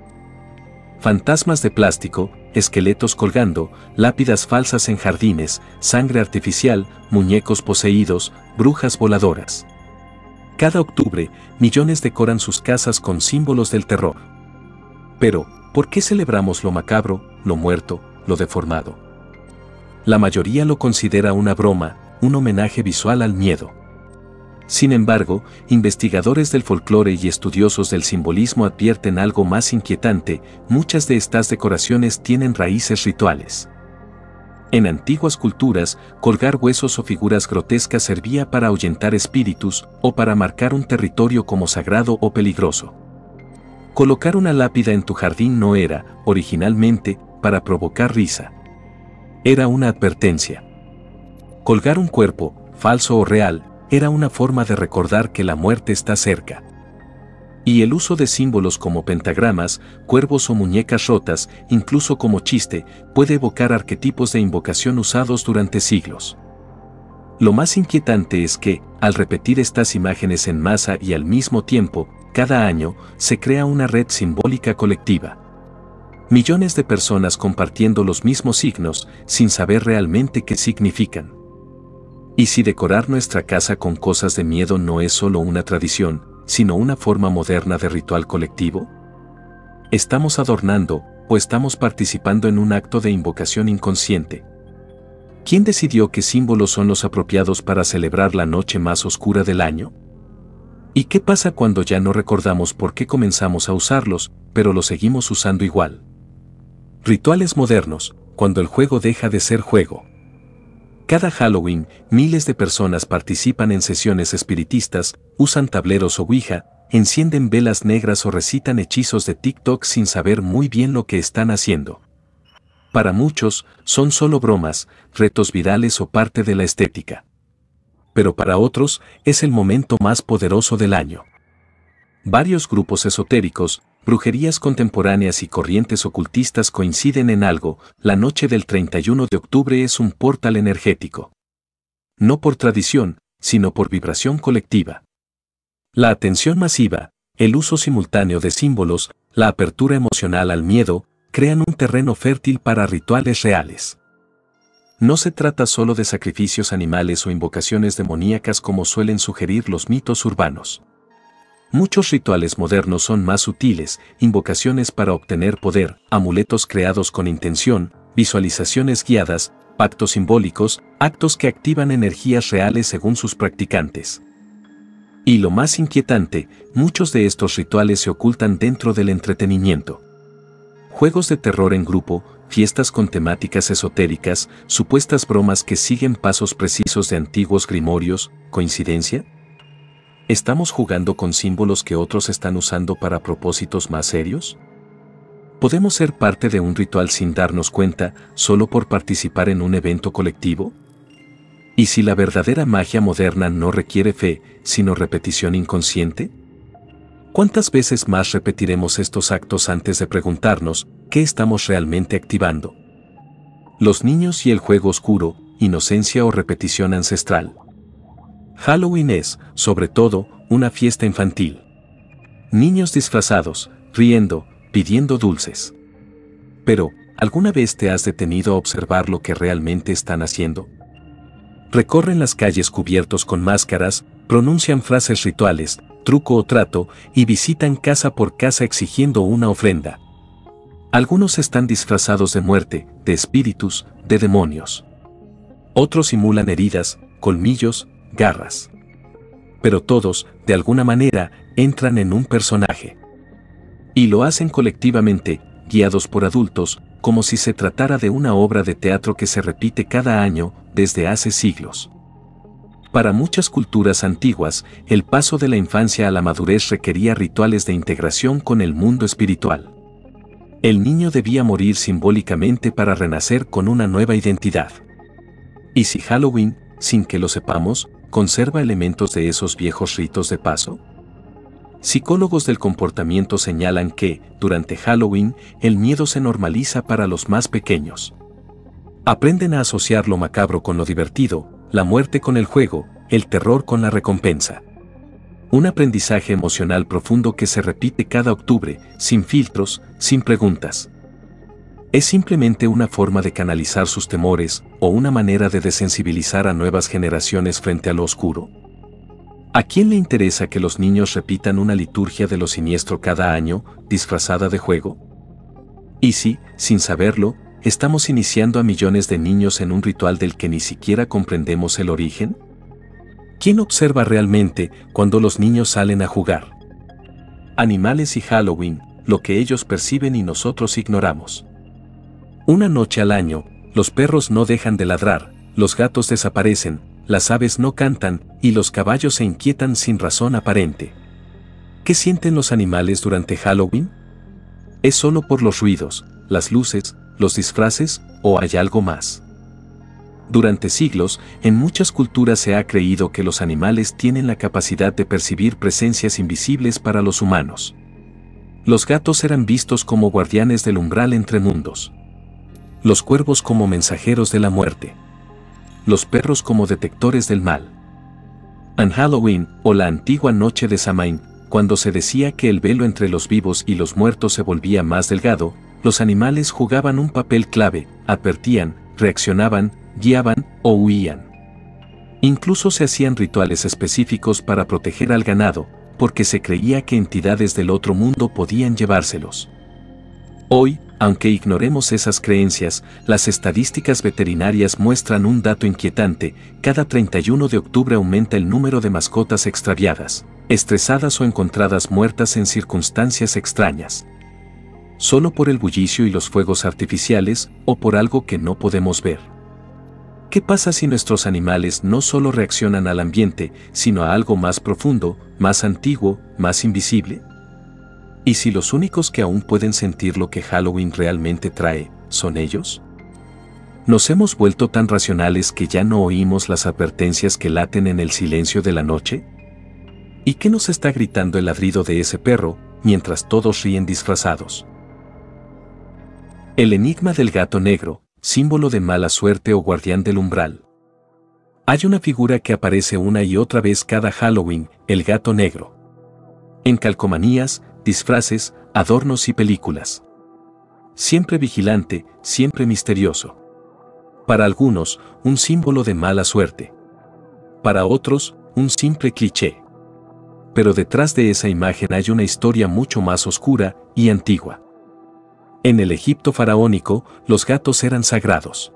A: Fantasmas de plástico, esqueletos colgando, lápidas falsas en jardines, sangre artificial, muñecos poseídos, brujas voladoras. Cada octubre, millones decoran sus casas con símbolos del terror. Pero, ¿por qué celebramos lo macabro, lo muerto, lo deformado? La mayoría lo considera una broma, un homenaje visual al miedo. Sin embargo, investigadores del folclore y estudiosos del simbolismo advierten algo más inquietante: muchas de estas decoraciones tienen raíces rituales. En antiguas culturas, colgar huesos o figuras grotescas servía para ahuyentar espíritus o para marcar un territorio como sagrado o peligroso. Colocar una lápida en tu jardín no era, originalmente, para provocar risa. Era una advertencia. Colgar un cuerpo, falso o real, era una forma de recordar que la muerte está cerca. Y el uso de símbolos como pentagramas, cuervos o muñecas rotas, incluso como chiste, puede evocar arquetipos de invocación usados durante siglos. Lo más inquietante es que, al repetir estas imágenes en masa y al mismo tiempo, cada año, se crea una red simbólica colectiva. Millones de personas compartiendo los mismos signos, sin saber realmente qué significan. ¿Y si decorar nuestra casa con cosas de miedo no es solo una tradición, sino una forma moderna de ritual colectivo? ¿Estamos adornando o estamos participando en un acto de invocación inconsciente? ¿Quién decidió qué símbolos son los apropiados para celebrar la noche más oscura del año? ¿Y qué pasa cuando ya no recordamos por qué comenzamos a usarlos, pero los seguimos usando igual? Rituales modernos, cuando el juego deja de ser juego. Cada Halloween, miles de personas participan en sesiones espiritistas, usan tableros o ouija, encienden velas negras o recitan hechizos de TikTok sin saber muy bien lo que están haciendo. Para muchos, son solo bromas, retos virales o parte de la estética. Pero para otros, es el momento más poderoso del año. Varios grupos esotéricos, brujerías contemporáneas y corrientes ocultistas coinciden en algo: la noche del 31 de octubre es un portal energético. No por tradición, sino por vibración colectiva. La atención masiva, el uso simultáneo de símbolos, la apertura emocional al miedo, crean un terreno fértil para rituales reales. No se trata solo de sacrificios animales o invocaciones demoníacas como suelen sugerir los mitos urbanos. Muchos rituales modernos son más sutiles: invocaciones para obtener poder, amuletos creados con intención, visualizaciones guiadas, pactos simbólicos, actos que activan energías reales según sus practicantes. Y lo más inquietante, muchos de estos rituales se ocultan dentro del entretenimiento. Juegos de terror en grupo, fiestas con temáticas esotéricas, supuestas bromas que siguen pasos precisos de antiguos grimorios. ¿Coincidencia? ¿Estamos jugando con símbolos que otros están usando para propósitos más serios? ¿Podemos ser parte de un ritual sin darnos cuenta, solo por participar en un evento colectivo? ¿Y si la verdadera magia moderna no requiere fe, sino repetición inconsciente? ¿Cuántas veces más repetiremos estos actos antes de preguntarnos qué estamos realmente activando? Los niños y el juego oscuro, inocencia o repetición ancestral. Halloween es, sobre todo, una fiesta infantil. Niños disfrazados, riendo, pidiendo dulces. Pero, ¿alguna vez te has detenido a observar lo que realmente están haciendo? Recorren las calles cubiertos con máscaras, pronuncian frases rituales, truco o trato, y visitan casa por casa exigiendo una ofrenda. Algunos están disfrazados de muerte, de espíritus, de demonios. Otros simulan heridas, colmillos, garras. Pero todos, de alguna manera, entran en un personaje. Y lo hacen colectivamente, guiados por adultos, como si se tratara de una obra de teatro que se repite cada año, desde hace siglos. Para muchas culturas antiguas, el paso de la infancia a la madurez requería rituales de integración con el mundo espiritual. El niño debía morir simbólicamente para renacer con una nueva identidad. ¿Y si Halloween, sin que lo sepamos, conserva elementos de esos viejos ritos de paso? Psicólogos del comportamiento señalan que, durante Halloween, el miedo se normaliza para los más pequeños. Aprenden a asociar lo macabro con lo divertido, la muerte con el juego, el terror con la recompensa. Un aprendizaje emocional profundo que se repite cada octubre, sin filtros, sin preguntas. ¿Es simplemente una forma de canalizar sus temores o una manera de desensibilizar a nuevas generaciones frente a lo oscuro? ¿A quién le interesa que los niños repitan una liturgia de lo siniestro cada año, disfrazada de juego? ¿Y si, sin saberlo, estamos iniciando a millones de niños en un ritual del que ni siquiera comprendemos el origen? ¿Quién observa realmente cuando los niños salen a jugar? Animales y Halloween, lo que ellos perciben y nosotros ignoramos. Una noche al año, los perros no dejan de ladrar, los gatos desaparecen, las aves no cantan y los caballos se inquietan sin razón aparente. ¿Qué sienten los animales durante Halloween? ¿Es solo por los ruidos, las luces, los disfraces o hay algo más? Durante siglos, en muchas culturas se ha creído que los animales tienen la capacidad de percibir presencias invisibles para los humanos. Los gatos eran vistos como guardianes del umbral entre mundos. Los cuervos como mensajeros de la muerte. Los perros como detectores del mal. En Halloween, o la antigua noche de Samhain, cuando se decía que el velo entre los vivos y los muertos se volvía más delgado, los animales jugaban un papel clave, advertían, reaccionaban, guiaban o huían. Incluso se hacían rituales específicos para proteger al ganado, porque se creía que entidades del otro mundo podían llevárselos. Hoy, aunque ignoremos esas creencias, las estadísticas veterinarias muestran un dato inquietante: cada 31 de octubre aumenta el número de mascotas extraviadas, estresadas o encontradas muertas en circunstancias extrañas. Solo por el bullicio y los fuegos artificiales, o por algo que no podemos ver. ¿Qué pasa si nuestros animales no solo reaccionan al ambiente, sino a algo más profundo, más antiguo, más invisible? ¿Y si los únicos que aún pueden sentir lo que Halloween realmente trae, son ellos? ¿Nos hemos vuelto tan racionales que ya no oímos las advertencias que laten en el silencio de la noche? ¿Y qué nos está gritando el ladrido de ese perro, mientras todos ríen disfrazados? El enigma del gato negro, símbolo de mala suerte o guardián del umbral. Hay una figura que aparece una y otra vez cada Halloween: el gato negro. En calcomanías, disfraces, adornos y películas. Siempre vigilante, siempre misterioso. Para algunos, un símbolo de mala suerte. Para otros, un simple cliché. Pero detrás de esa imagen hay una historia mucho más oscura y antigua. En el Egipto faraónico, los gatos eran sagrados.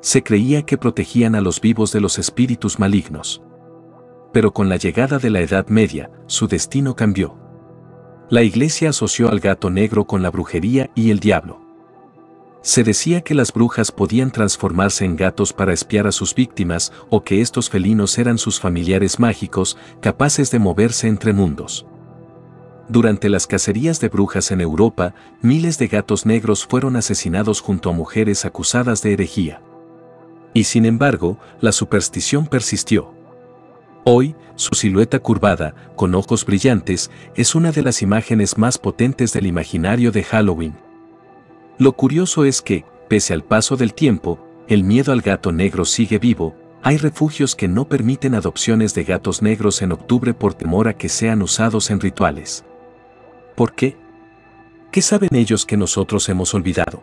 A: Se creía que protegían a los vivos de los espíritus malignos. Pero con la llegada de la Edad Media, su destino cambió. La Iglesia asoció al gato negro con la brujería y el diablo. Se decía que las brujas podían transformarse en gatos para espiar a sus víctimas, o que estos felinos eran sus familiares mágicos, capaces de moverse entre mundos. Durante las cacerías de brujas en Europa, miles de gatos negros fueron asesinados junto a mujeres acusadas de herejía. Y sin embargo, la superstición persistió. Hoy, su silueta curvada, con ojos brillantes, es una de las imágenes más potentes del imaginario de Halloween. Lo curioso es que, pese al paso del tiempo, el miedo al gato negro sigue vivo. Hay refugios que no permiten adopciones de gatos negros en octubre por temor a que sean usados en rituales. ¿Por qué? ¿Qué saben ellos que nosotros hemos olvidado?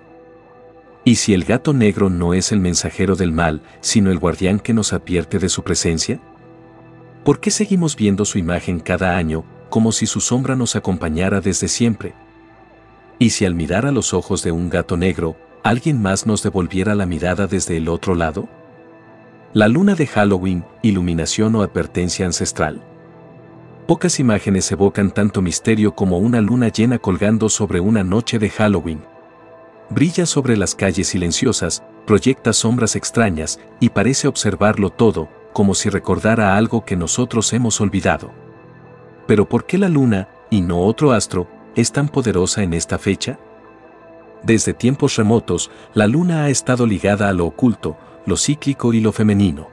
A: ¿Y si el gato negro no es el mensajero del mal, sino el guardián que nos advierte de su presencia? ¿Por qué seguimos viendo su imagen cada año, como si su sombra nos acompañara desde siempre? ¿Y si al mirar a los ojos de un gato negro, alguien más nos devolviera la mirada desde el otro lado? La luna de Halloween, iluminación o advertencia ancestral. Pocas imágenes evocan tanto misterio como una luna llena colgando sobre una noche de Halloween. Brilla sobre las calles silenciosas, proyecta sombras extrañas y parece observarlo todo, como si recordara algo que nosotros hemos olvidado. Pero ¿por qué la luna, y no otro astro, es tan poderosa en esta fecha? Desde tiempos remotos, la luna ha estado ligada a lo oculto, lo cíclico y lo femenino.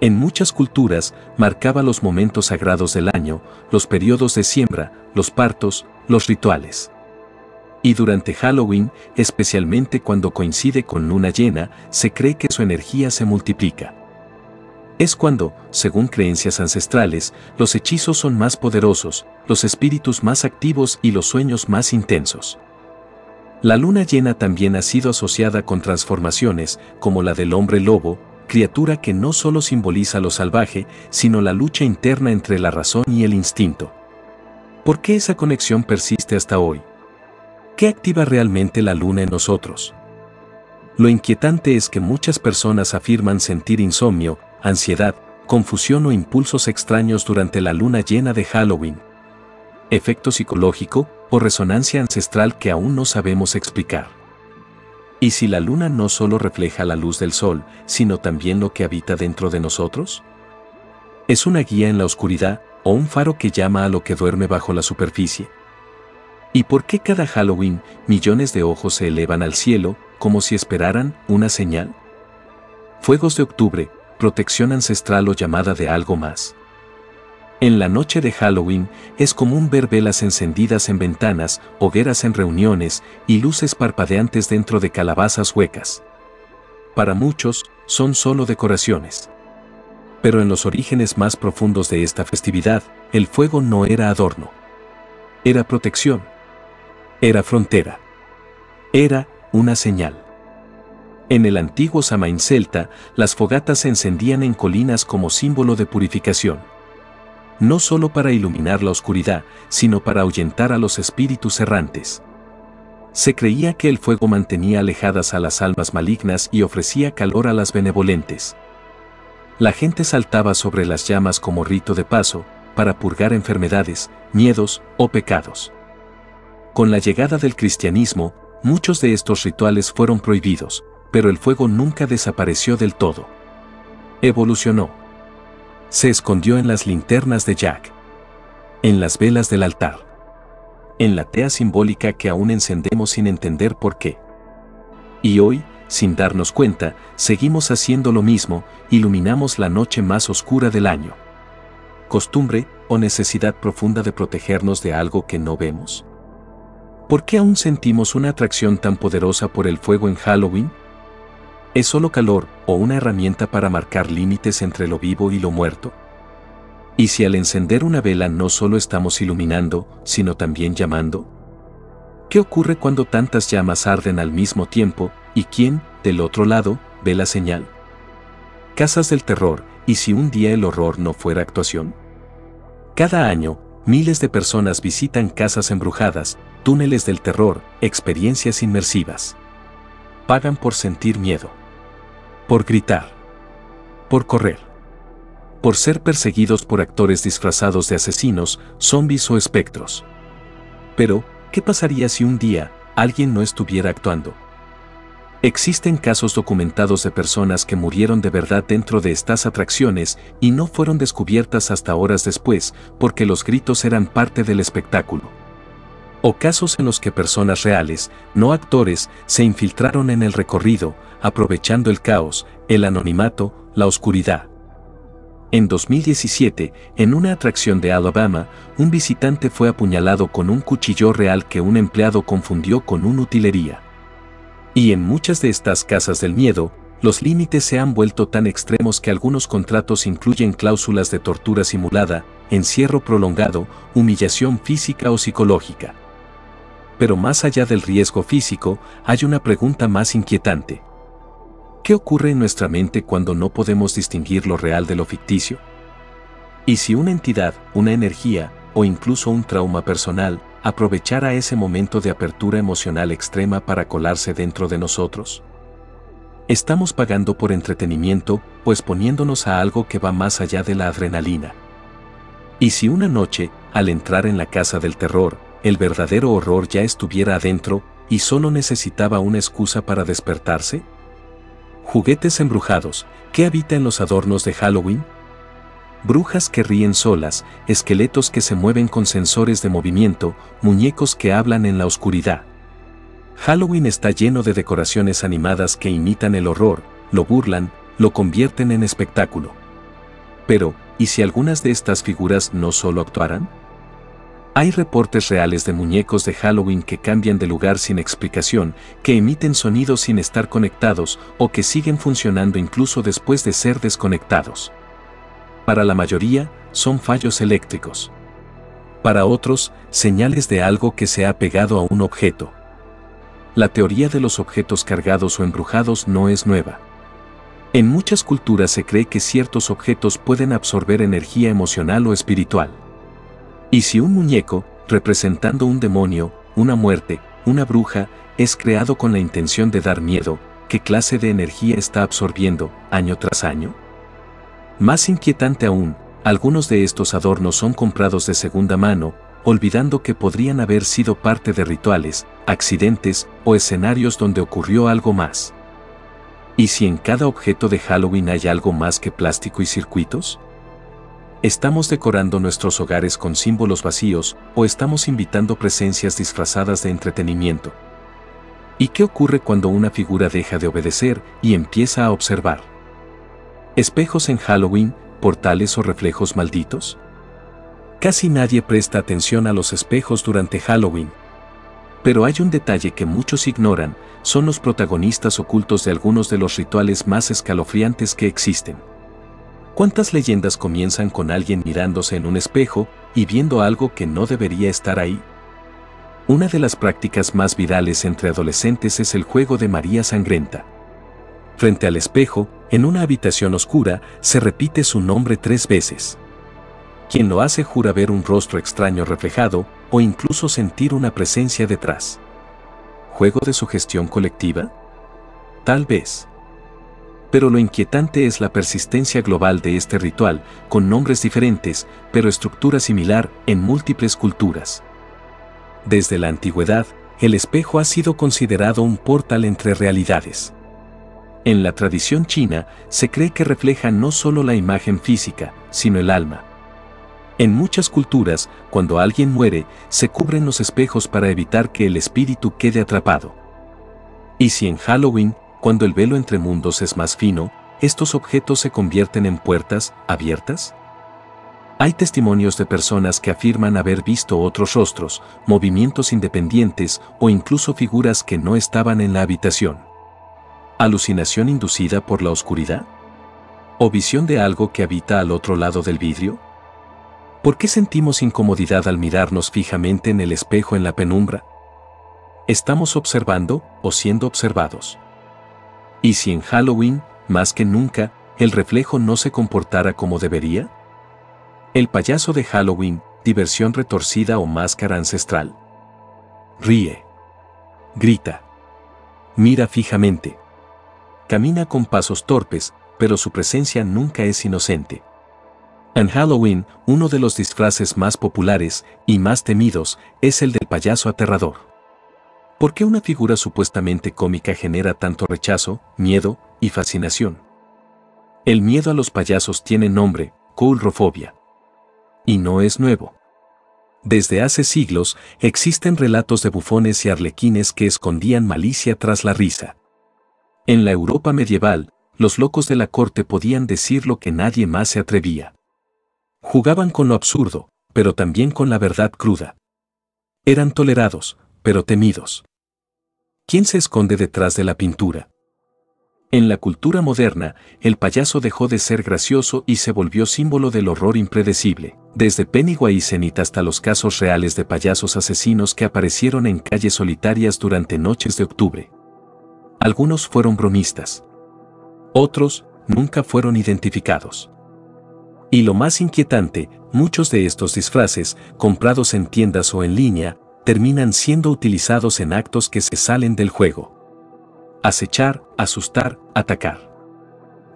A: En muchas culturas, marcaba los momentos sagrados del año, los periodos de siembra, los partos, los rituales. Y durante Halloween, especialmente cuando coincide con luna llena, se cree que su energía se multiplica. Es cuando, según creencias ancestrales, los hechizos son más poderosos, los espíritus más activos y los sueños más intensos. La luna llena también ha sido asociada con transformaciones, como la del hombre lobo, criatura que no solo simboliza lo salvaje, sino la lucha interna entre la razón y el instinto. ¿Por qué esa conexión persiste hasta hoy? ¿Qué activa realmente la luna en nosotros? Lo inquietante es que muchas personas afirman sentir insomnio, ansiedad, confusión o impulsos extraños durante la luna llena de Halloween. Efecto psicológico o resonancia ancestral que aún no sabemos explicar. ¿Y si la luna no solo refleja la luz del sol, sino también lo que habita dentro de nosotros? ¿Es una guía en la oscuridad o un faro que llama a lo que duerme bajo la superficie? ¿Y por qué cada Halloween millones de ojos se elevan al cielo como si esperaran una señal? Fuegos de octubre, protección ancestral o llamada de algo más. En la noche de Halloween es común ver velas encendidas en ventanas, hogueras en reuniones y luces parpadeantes dentro de calabazas huecas. Para muchos, son solo decoraciones. Pero en los orígenes más profundos de esta festividad, el fuego no era adorno. Era protección. Era frontera. Era una señal. En el antiguo Samaín celta, las fogatas se encendían en colinas como símbolo de purificación. No solo para iluminar la oscuridad, sino para ahuyentar a los espíritus errantes. Se creía que el fuego mantenía alejadas a las almas malignas y ofrecía calor a las benevolentes. La gente saltaba sobre las llamas como rito de paso, para purgar enfermedades, miedos o pecados. Con la llegada del cristianismo, muchos de estos rituales fueron prohibidos, pero el fuego nunca desapareció del todo. Evolucionó. Se escondió en las linternas de Jack, en las velas del altar, en la tea simbólica que aún encendemos sin entender por qué. Y hoy, sin darnos cuenta, seguimos haciendo lo mismo, iluminamos la noche más oscura del año. ¿Costumbre o necesidad profunda de protegernos de algo que no vemos? ¿Por qué aún sentimos una atracción tan poderosa por el fuego en Halloween? ¿Es solo calor o una herramienta para marcar límites entre lo vivo y lo muerto? ¿Y si al encender una vela no solo estamos iluminando, sino también llamando? ¿Qué ocurre cuando tantas llamas arden al mismo tiempo, y quién, del otro lado, ve la señal? Casas del terror, ¿y si un día el horror no fuera actuación? Cada año, miles de personas visitan casas embrujadas, túneles del terror, experiencias inmersivas. Pagan por sentir miedo. Por gritar. Por correr. Por ser perseguidos por actores disfrazados de asesinos, zombies o espectros. Pero, ¿qué pasaría si un día alguien no estuviera actuando? Existen casos documentados de personas que murieron de verdad dentro de estas atracciones y no fueron descubiertas hasta horas después porque los gritos eran parte del espectáculo. O casos en los que personas reales, no actores, se infiltraron en el recorrido, aprovechando el caos, el anonimato, la oscuridad. En 2017, en una atracción de Alabama, un visitante fue apuñalado con un cuchillo real que un empleado confundió con una utilería. Y en muchas de estas casas del miedo, los límites se han vuelto tan extremos que algunos contratos incluyen cláusulas de tortura simulada, encierro prolongado, humillación física o psicológica. Pero más allá del riesgo físico, hay una pregunta más inquietante. ¿Qué ocurre en nuestra mente cuando no podemos distinguir lo real de lo ficticio? ¿Y si una entidad, una energía, o incluso un trauma personal, aprovechara ese momento de apertura emocional extrema para colarse dentro de nosotros? ¿Estamos pagando por entretenimiento o exponiéndonos a algo que va más allá de la adrenalina? ¿Y si una noche, al entrar en la casa del terror, el verdadero horror ya estuviera adentro y solo necesitaba una excusa para despertarse? Juguetes embrujados, ¿qué habita en los adornos de Halloween? Brujas que ríen solas, esqueletos que se mueven con sensores de movimiento, muñecos que hablan en la oscuridad. Halloween está lleno de decoraciones animadas que imitan el horror, lo burlan, lo convierten en espectáculo. Pero, ¿y si algunas de estas figuras no solo actuaran? Hay reportes reales de muñecos de Halloween que cambian de lugar sin explicación, que emiten sonidos sin estar conectados o que siguen funcionando incluso después de ser desconectados. Para la mayoría, son fallos eléctricos. Para otros, señales de algo que se ha pegado a un objeto. La teoría de los objetos cargados o embrujados no es nueva. En muchas culturas se cree que ciertos objetos pueden absorber energía emocional o espiritual. ¿Y si un muñeco, representando un demonio, una muerte, una bruja, es creado con la intención de dar miedo, qué clase de energía está absorbiendo, año tras año? Más inquietante aún, algunos de estos adornos son comprados de segunda mano, olvidando que podrían haber sido parte de rituales, accidentes o escenarios donde ocurrió algo más. ¿Y si en cada objeto de Halloween hay algo más que plástico y circuitos? ¿Estamos decorando nuestros hogares con símbolos vacíos o estamos invitando presencias disfrazadas de entretenimiento? ¿Y qué ocurre cuando una figura deja de obedecer y empieza a observar? ¿Espejos en Halloween, portales o reflejos malditos? Casi nadie presta atención a los espejos durante Halloween. Pero hay un detalle que muchos ignoran, son los protagonistas ocultos de algunos de los rituales más escalofriantes que existen. ¿Cuántas leyendas comienzan con alguien mirándose en un espejo y viendo algo que no debería estar ahí? Una de las prácticas más virales entre adolescentes es el juego de María Sangrenta. Frente al espejo, en una habitación oscura, se repite su nombre 3 veces. Quien lo hace jura ver un rostro extraño reflejado o incluso sentir una presencia detrás. ¿Juego de sugestión colectiva? Tal vez. Pero lo inquietante es la persistencia global de este ritual, con nombres diferentes, pero estructura similar en múltiples culturas. Desde la antigüedad, el espejo ha sido considerado un portal entre realidades. En la tradición china, se cree que refleja no solo la imagen física, sino el alma. En muchas culturas, cuando alguien muere, se cubren los espejos para evitar que el espíritu quede atrapado. Y si en Halloween, cuando el velo entre mundos es más fino, estos objetos se convierten en puertas abiertas? Hay testimonios de personas que afirman haber visto otros rostros, movimientos independientes o incluso figuras que no estaban en la habitación. ¿Alucinación inducida por la oscuridad? ¿O visión de algo que habita al otro lado del vidrio? ¿Por qué sentimos incomodidad al mirarnos fijamente en el espejo en la penumbra? ¿Estamos observando o siendo observados? ¿Y si en Halloween, más que nunca, el reflejo no se comportara como debería? El payaso de Halloween, diversión retorcida o máscara ancestral. Ríe. Grita. Mira fijamente. Camina con pasos torpes, pero su presencia nunca es inocente. En Halloween, uno de los disfraces más populares y más temidos es el del payaso aterrador. ¿Por qué una figura supuestamente cómica genera tanto rechazo, miedo y fascinación? El miedo a los payasos tiene nombre, coulrofobia. Y no es nuevo. Desde hace siglos existen relatos de bufones y arlequines que escondían malicia tras la risa. En la Europa medieval, los locos de la corte podían decir lo que nadie más se atrevía. Jugaban con lo absurdo, pero también con la verdad cruda. Eran tolerados, pero temidos. ¿Quién se esconde detrás de la pintura? En la cultura moderna, el payaso dejó de ser gracioso y se volvió símbolo del horror impredecible, desde Pennywise en It hasta los casos reales de payasos asesinos que aparecieron en calles solitarias durante noches de octubre. Algunos fueron bromistas. Otros nunca fueron identificados. Y lo más inquietante, muchos de estos disfraces, comprados en tiendas o en línea, terminan siendo utilizados en actos que se salen del juego. Acechar, asustar, atacar.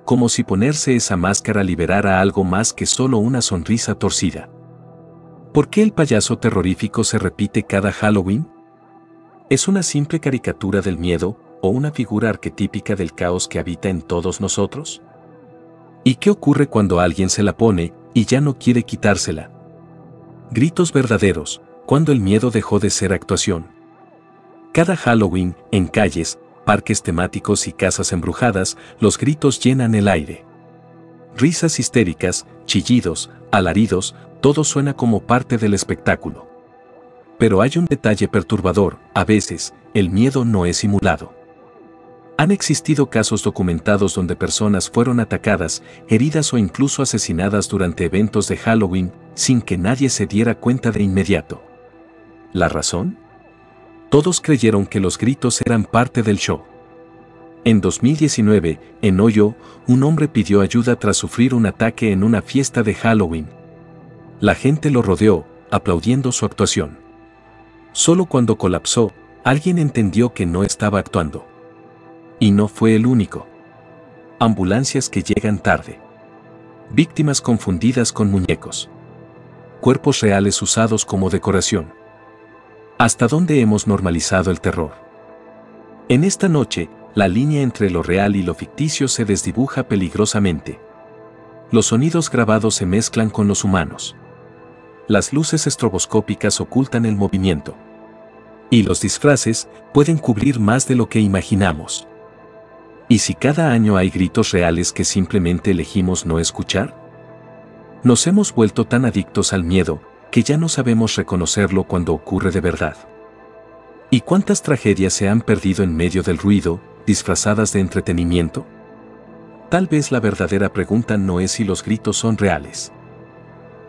A: Como si ponerse esa máscara liberara algo más que solo una sonrisa torcida. ¿Por qué el payaso terrorífico se repite cada Halloween? ¿Es una simple caricatura del miedo o una figura arquetípica del caos que habita en todos nosotros? ¿Y qué ocurre cuando alguien se la pone y ya no quiere quitársela? Gritos verdaderos, cuando el miedo dejó de ser actuación. Cada Halloween, en calles, parques temáticos y casas embrujadas, los gritos llenan el aire. Risas histéricas, chillidos, alaridos, todo suena como parte del espectáculo. Pero hay un detalle perturbador, a veces, el miedo no es simulado. Han existido casos documentados donde personas fueron atacadas, heridas o incluso asesinadas durante eventos de Halloween, sin que nadie se diera cuenta de inmediato. ¿La razón? Todos creyeron que los gritos eran parte del show. En 2019, en Ohio, un hombre pidió ayuda tras sufrir un ataque en una fiesta de Halloween. La gente lo rodeó, aplaudiendo su actuación. Solo cuando colapsó, alguien entendió que no estaba actuando. Y no fue el único. Ambulancias que llegan tarde. Víctimas confundidas con muñecos. cuerpos reales usados como decoración. ¿Hasta dónde hemos normalizado el terror? En esta noche, la línea entre lo real y lo ficticio se desdibuja peligrosamente. Los sonidos grabados se mezclan con los humanos. Las luces estroboscópicas ocultan el movimiento. Y los disfraces pueden cubrir más de lo que imaginamos. ¿Y si cada año hay gritos reales que simplemente elegimos no escuchar? Nos hemos vuelto tan adictos al miedo que ya no sabemos reconocerlo cuando ocurre de verdad. ¿Y cuántas tragedias se han perdido en medio del ruido, disfrazadas de entretenimiento? Tal vez la verdadera pregunta no es si los gritos son reales,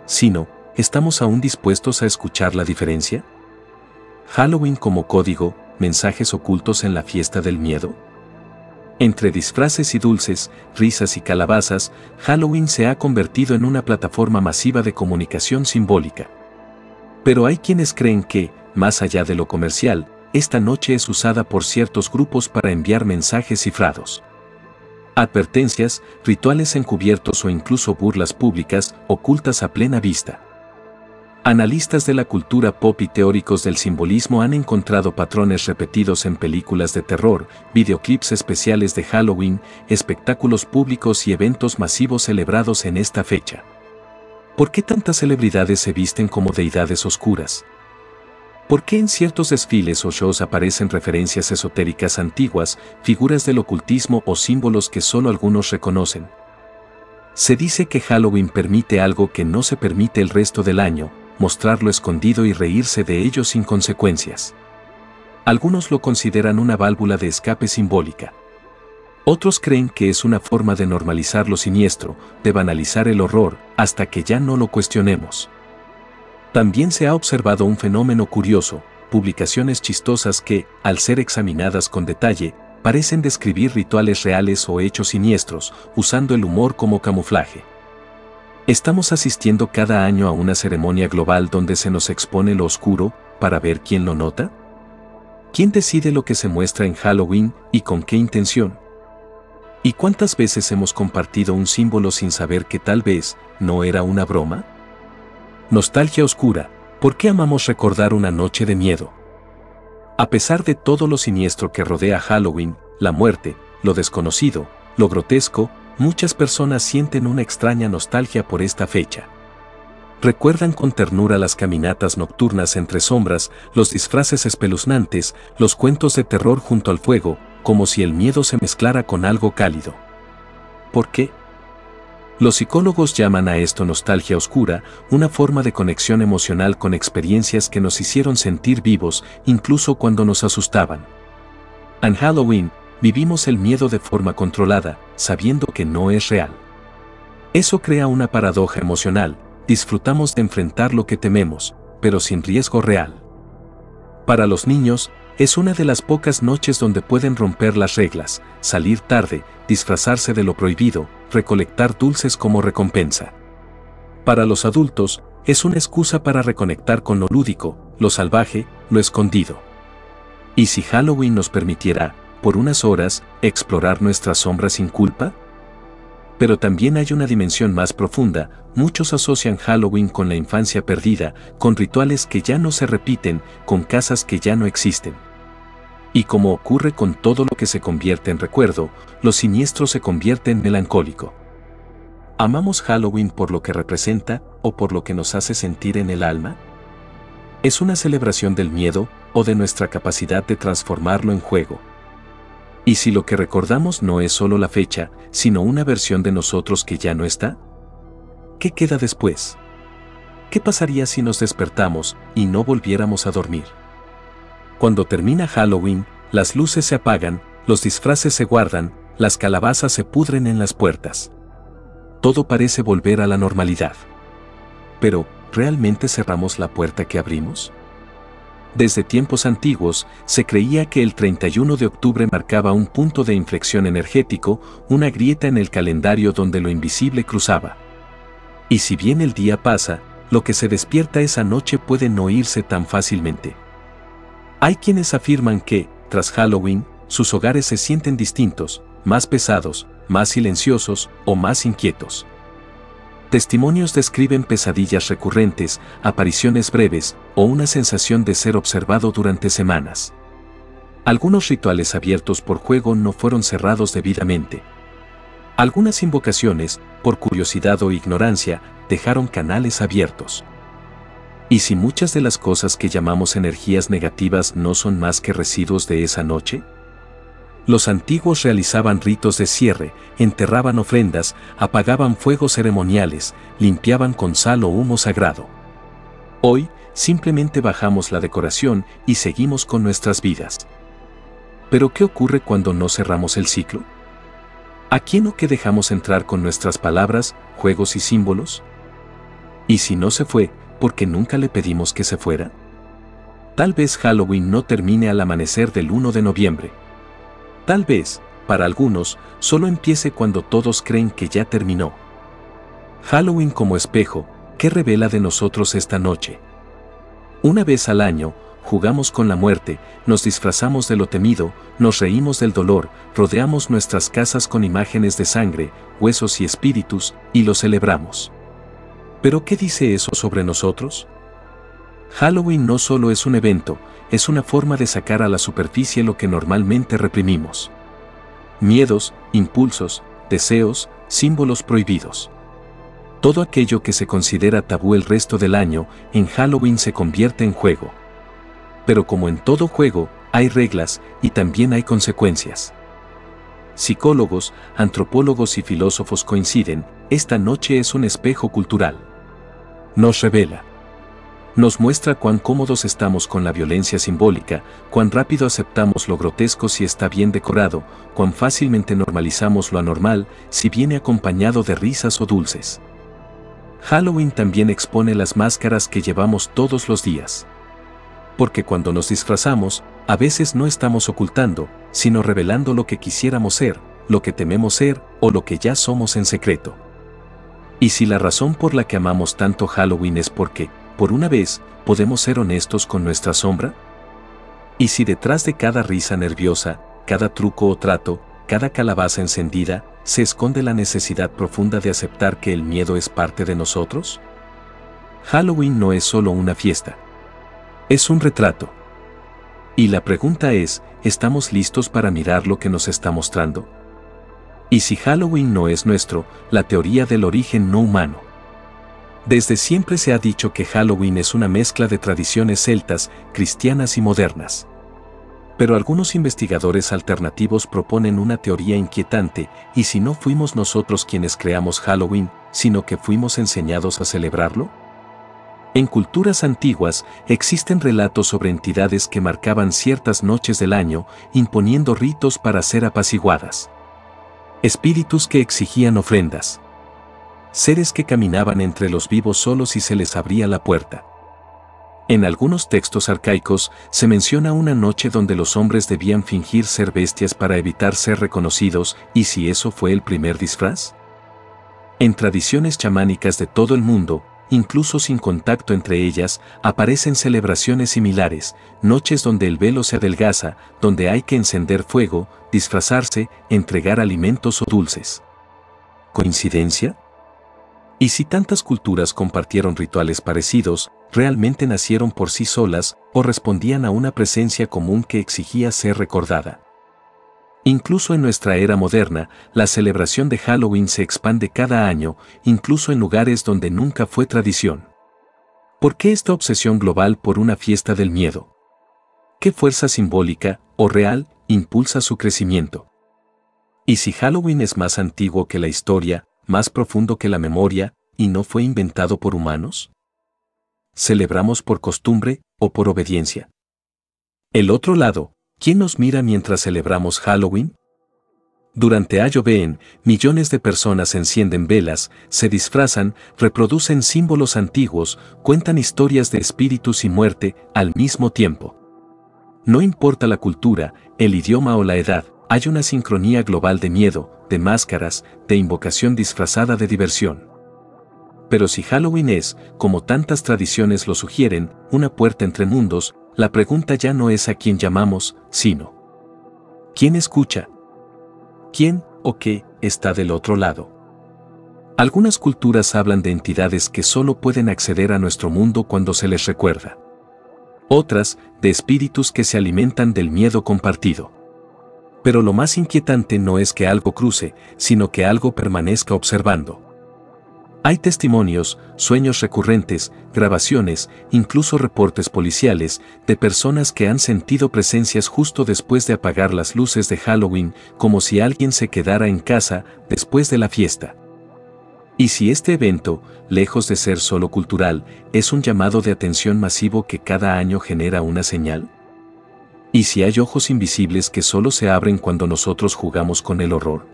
A: sino, ¿estamos aún dispuestos a escuchar la diferencia? Halloween como código, mensajes ocultos en la fiesta del miedo. Entre disfraces y dulces, risas y calabazas, Halloween se ha convertido en una plataforma masiva de comunicación simbólica. Pero hay quienes creen que, más allá de lo comercial, esta noche es usada por ciertos grupos para enviar mensajes cifrados. Advertencias, rituales encubiertos o incluso burlas públicas, ocultas a plena vista. Analistas de la cultura pop y teóricos del simbolismo han encontrado patrones repetidos en películas de terror, videoclips especiales de Halloween, espectáculos públicos y eventos masivos celebrados en esta fecha. ¿Por qué tantas celebridades se visten como deidades oscuras? ¿Por qué en ciertos desfiles o shows aparecen referencias esotéricas antiguas, figuras del ocultismo o símbolos que solo algunos reconocen? Se dice que Halloween permite algo que no se permite el resto del año: mostrarlo escondido y reírse de ello sin consecuencias. Algunos lo consideran una válvula de escape simbólica. Otros creen que es una forma de normalizar lo siniestro, de banalizar el horror, hasta que ya no lo cuestionemos. También se ha observado un fenómeno curioso: publicaciones chistosas que, al ser examinadas con detalle, parecen describir rituales reales o hechos siniestros, usando el humor como camuflaje. Estamos asistiendo cada año a una ceremonia global donde se nos expone lo oscuro, para ver quién lo nota. ¿Quién decide lo que se muestra en Halloween y con qué intención? ¿Y cuántas veces hemos compartido un símbolo sin saber que tal vez no era una broma? Nostalgia oscura. ¿Por qué amamos recordar una noche de miedo? A pesar de todo lo siniestro que rodea Halloween, la muerte, lo desconocido, lo grotesco, muchas personas sienten una extraña nostalgia por esta fecha. Recuerdan con ternura las caminatas nocturnas entre sombras, los disfraces espeluznantes, los cuentos de terror junto al fuego, como si el miedo se mezclara con algo cálido. ¿Por qué? Los psicólogos llaman a esto nostalgia oscura, una forma de conexión emocional con experiencias que nos hicieron sentir vivos, incluso cuando nos asustaban. En Halloween, vivimos el miedo de forma controlada, sabiendo que no es real. Eso crea una paradoja emocional: disfrutamos de enfrentar lo que tememos, pero sin riesgo real. Para los niños, es una de las pocas noches donde pueden romper las reglas, salir tarde, disfrazarse de lo prohibido, recolectar dulces como recompensa. Para los adultos, es una excusa para reconectar con lo lúdico, lo salvaje, lo escondido. ¿Y si Halloween nos permitiera, por unas horas, explorar nuestras sombras sin culpa? Pero también hay una dimensión más profunda: muchos asocian Halloween con la infancia perdida, con rituales que ya no se repiten, con casas que ya no existen. Y como ocurre con todo lo que se convierte en recuerdo, lo siniestro se convierte en melancólico. ¿Amamos Halloween por lo que representa o por lo que nos hace sentir en el alma? ¿Es una celebración del miedo o de nuestra capacidad de transformarlo en juego? ¿Y si lo que recordamos no es solo la fecha, sino una versión de nosotros que ya no está? ¿Qué queda después? ¿Qué pasaría si nos despertamos y no volviéramos a dormir? Cuando termina Halloween, las luces se apagan, los disfraces se guardan, las calabazas se pudren en las puertas. Todo parece volver a la normalidad. Pero, ¿realmente cerramos la puerta que abrimos? Desde tiempos antiguos, se creía que el 31 de octubre marcaba un punto de inflexión energético, una grieta en el calendario donde lo invisible cruzaba. Y si bien el día pasa, lo que se despierta esa noche puede no irse tan fácilmente. Hay quienes afirman que, tras Halloween, sus hogares se sienten distintos, más pesados, más silenciosos o más inquietos. Testimonios describen pesadillas recurrentes, apariciones breves o una sensación de ser observado durante semanas. Algunos rituales abiertos por juego no fueron cerrados debidamente. Algunas invocaciones, por curiosidad o ignorancia, dejaron canales abiertos. ¿Y si muchas de las cosas que llamamos energías negativas no son más que residuos de esa noche? Los antiguos realizaban ritos de cierre, enterraban ofrendas, apagaban fuegos ceremoniales, limpiaban con sal o humo sagrado. Hoy, simplemente bajamos la decoración y seguimos con nuestras vidas. ¿Pero qué ocurre cuando no cerramos el ciclo? ¿A quién o qué dejamos entrar con nuestras palabras, juegos y símbolos? ¿Y si no se fue, porque nunca le pedimos que se fuera? Tal vez Halloween no termine al amanecer del 1 de noviembre. Tal vez, para algunos, solo empiece cuando todos creen que ya terminó. Halloween como espejo, ¿qué revela de nosotros esta noche? Una vez al año, jugamos con la muerte, nos disfrazamos de lo temido, nos reímos del dolor, rodeamos nuestras casas con imágenes de sangre, huesos y espíritus, y lo celebramos. ¿Pero qué dice eso sobre nosotros? Halloween no solo es un evento, es una forma de sacar a la superficie lo que normalmente reprimimos. Miedos, impulsos, deseos, símbolos prohibidos. Todo aquello que se considera tabú el resto del año, en Halloween se convierte en juego. Pero como en todo juego, hay reglas y también hay consecuencias. Psicólogos, antropólogos y filósofos coinciden, esta noche es un espejo cultural. Nos revela. Nos muestra cuán cómodos estamos con la violencia simbólica, cuán rápido aceptamos lo grotesco si está bien decorado, cuán fácilmente normalizamos lo anormal si viene acompañado de risas o dulces. Halloween también expone las máscaras que llevamos todos los días. Porque cuando nos disfrazamos, a veces no estamos ocultando, sino revelando lo que quisiéramos ser, lo que tememos ser o lo que ya somos en secreto. Y si la razón por la que amamos tanto Halloween es porque, por una vez, podemos ser honestos con nuestra sombra? ¿Y si detrás de cada risa nerviosa, cada truco o trato, cada calabaza encendida, se esconde la necesidad profunda de aceptar que el miedo es parte de nosotros? Halloween no es solo una fiesta. Es un retrato. Y la pregunta es, ¿estamos listos para mirar lo que nos está mostrando? Y si Halloween no es nuestro, la teoría del origen no humano. Desde siempre se ha dicho que Halloween es una mezcla de tradiciones celtas, cristianas y modernas. Pero algunos investigadores alternativos proponen una teoría inquietante, ¿y si no fuimos nosotros quienes creamos Halloween, sino que fuimos enseñados a celebrarlo? En culturas antiguas existen relatos sobre entidades que marcaban ciertas noches del año, imponiendo ritos para ser apaciguadas. Espíritus que exigían ofrendas. Seres que caminaban entre los vivos solos y se les abría la puerta. En algunos textos arcaicos se menciona una noche donde los hombres debían fingir ser bestias para evitar ser reconocidos, ¿y si eso fue el primer disfraz? En tradiciones chamánicas de todo el mundo, incluso sin contacto entre ellas, aparecen celebraciones similares, noches donde el velo se adelgaza, donde hay que encender fuego, disfrazarse, entregar alimentos o dulces. ¿Coincidencia? ¿Y si tantas culturas compartieron rituales parecidos, realmente nacieron por sí solas o respondían a una presencia común que exigía ser recordada? Incluso en nuestra era moderna, la celebración de Halloween se expande cada año, incluso en lugares donde nunca fue tradición. ¿Por qué esta obsesión global por una fiesta del miedo? ¿Qué fuerza simbólica o real impulsa su crecimiento? ¿Y si Halloween es más antiguo que la historia, más profundo que la memoria, y no fue inventado por humanos? ¿Celebramos por costumbre o por obediencia? El otro lado, ¿quién nos mira mientras celebramos Halloween? Durante Halloween, millones de personas encienden velas, se disfrazan, reproducen símbolos antiguos, cuentan historias de espíritus y muerte al mismo tiempo. No importa la cultura, el idioma o la edad, hay una sincronía global de miedo, de máscaras, de invocación disfrazada de diversión. Pero si Halloween es, como tantas tradiciones lo sugieren, una puerta entre mundos, la pregunta ya no es a quién llamamos, sino ¿quién escucha? ¿Quién o qué está del otro lado? Algunas culturas hablan de entidades que solo pueden acceder a nuestro mundo cuando se les recuerda. Otras, de espíritus que se alimentan del miedo compartido. Pero lo más inquietante no es que algo cruce, sino que algo permanezca observando. Hay testimonios, sueños recurrentes, grabaciones, incluso reportes policiales, de personas que han sentido presencias justo después de apagar las luces de Halloween, como si alguien se quedara en casa después de la fiesta. Y si este evento, lejos de ser solo cultural, es un llamado de atención masivo que cada año genera una señal. ¿Y si hay ojos invisibles que solo se abren cuando nosotros jugamos con el horror?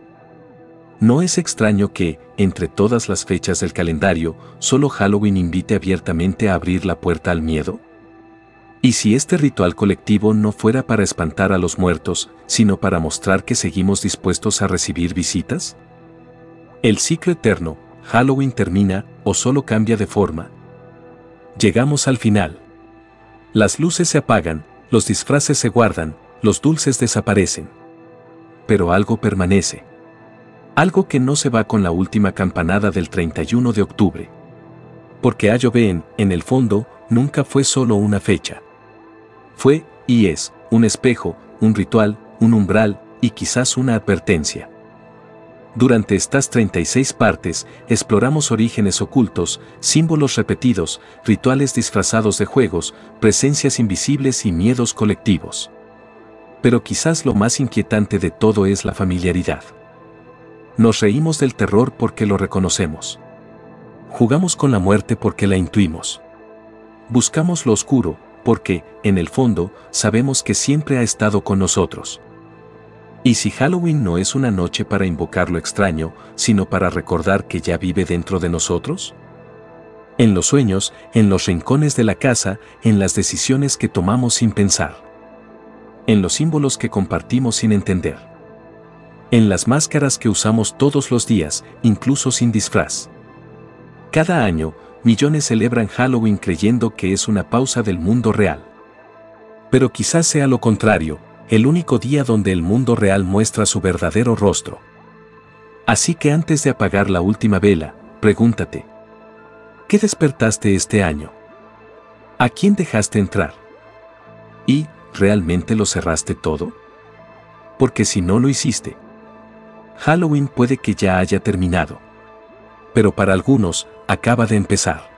A: No es extraño que, entre todas las fechas del calendario, solo Halloween invite abiertamente a abrir la puerta al miedo. ¿Y si este ritual colectivo no fuera para espantar a los muertos, sino para mostrar que seguimos dispuestos a recibir visitas? El ciclo eterno, Halloween termina, o solo cambia de forma. Llegamos al final. Las luces se apagan, los disfraces se guardan, los dulces desaparecen. Pero algo permanece. Algo que no se va con la última campanada del 31 de octubre. Porque Halloween, en el fondo, nunca fue solo una fecha. Fue, y es, un espejo, un ritual, un umbral, y quizás una advertencia. Durante estas 36 partes, exploramos orígenes ocultos, símbolos repetidos, rituales disfrazados de juegos, presencias invisibles y miedos colectivos. Pero quizás lo más inquietante de todo es la familiaridad. Nos reímos del terror porque lo reconocemos. Jugamos con la muerte porque la intuimos. Buscamos lo oscuro, porque, en el fondo, sabemos que siempre ha estado con nosotros. ¿Y si Halloween no es una noche para invocar lo extraño, sino para recordar que ya vive dentro de nosotros? En los sueños, en los rincones de la casa, en las decisiones que tomamos sin pensar. En los símbolos que compartimos sin entender. En las máscaras que usamos todos los días, incluso sin disfraz. Cada año, millones celebran Halloween creyendo que es una pausa del mundo real. Pero quizás sea lo contrario, el único día donde el mundo real muestra su verdadero rostro. Así que antes de apagar la última vela, pregúntate: ¿qué despertaste este año? ¿A quién dejaste entrar? ¿Y realmente lo cerraste todo? Porque si no lo hiciste, Halloween puede que ya haya terminado. Pero para algunos, acaba de empezar.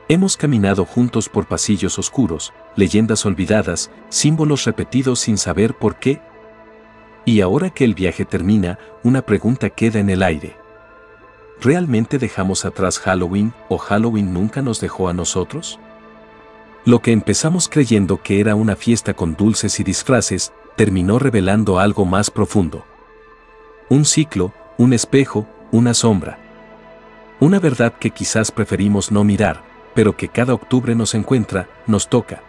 A: Hemos caminado juntos por pasillos oscuros, leyendas olvidadas, símbolos repetidos sin saber por qué. Y ahora que el viaje termina, una pregunta queda en el aire. ¿Realmente dejamos atrás Halloween o Halloween nunca nos dejó a nosotros? Lo que empezamos creyendo que era una fiesta con dulces y disfraces, terminó revelando algo más profundo. Un ciclo, un espejo, una sombra. Una verdad que quizás preferimos no mirar, pero que cada octubre nos encuentra, nos toca.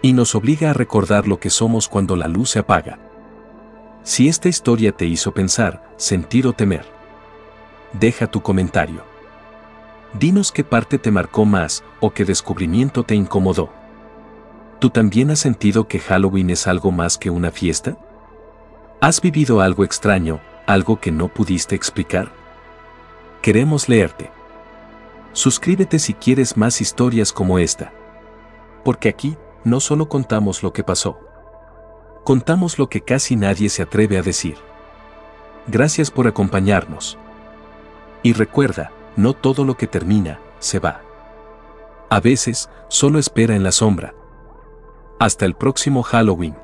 A: Y nos obliga a recordar lo que somos cuando la luz se apaga. Si esta historia te hizo pensar, sentir o temer, deja tu comentario. Dinos qué parte te marcó más o qué descubrimiento te incomodó. ¿Tú también has sentido que Halloween es algo más que una fiesta? ¿Has vivido algo extraño, algo que no pudiste explicar? Queremos leerte. Suscríbete si quieres más historias como esta. Porque aquí, no solo contamos lo que pasó. Contamos lo que casi nadie se atreve a decir. Gracias por acompañarnos. Y recuerda, no todo lo que termina, se va. A veces, solo espera en la sombra. Hasta el próximo Halloween.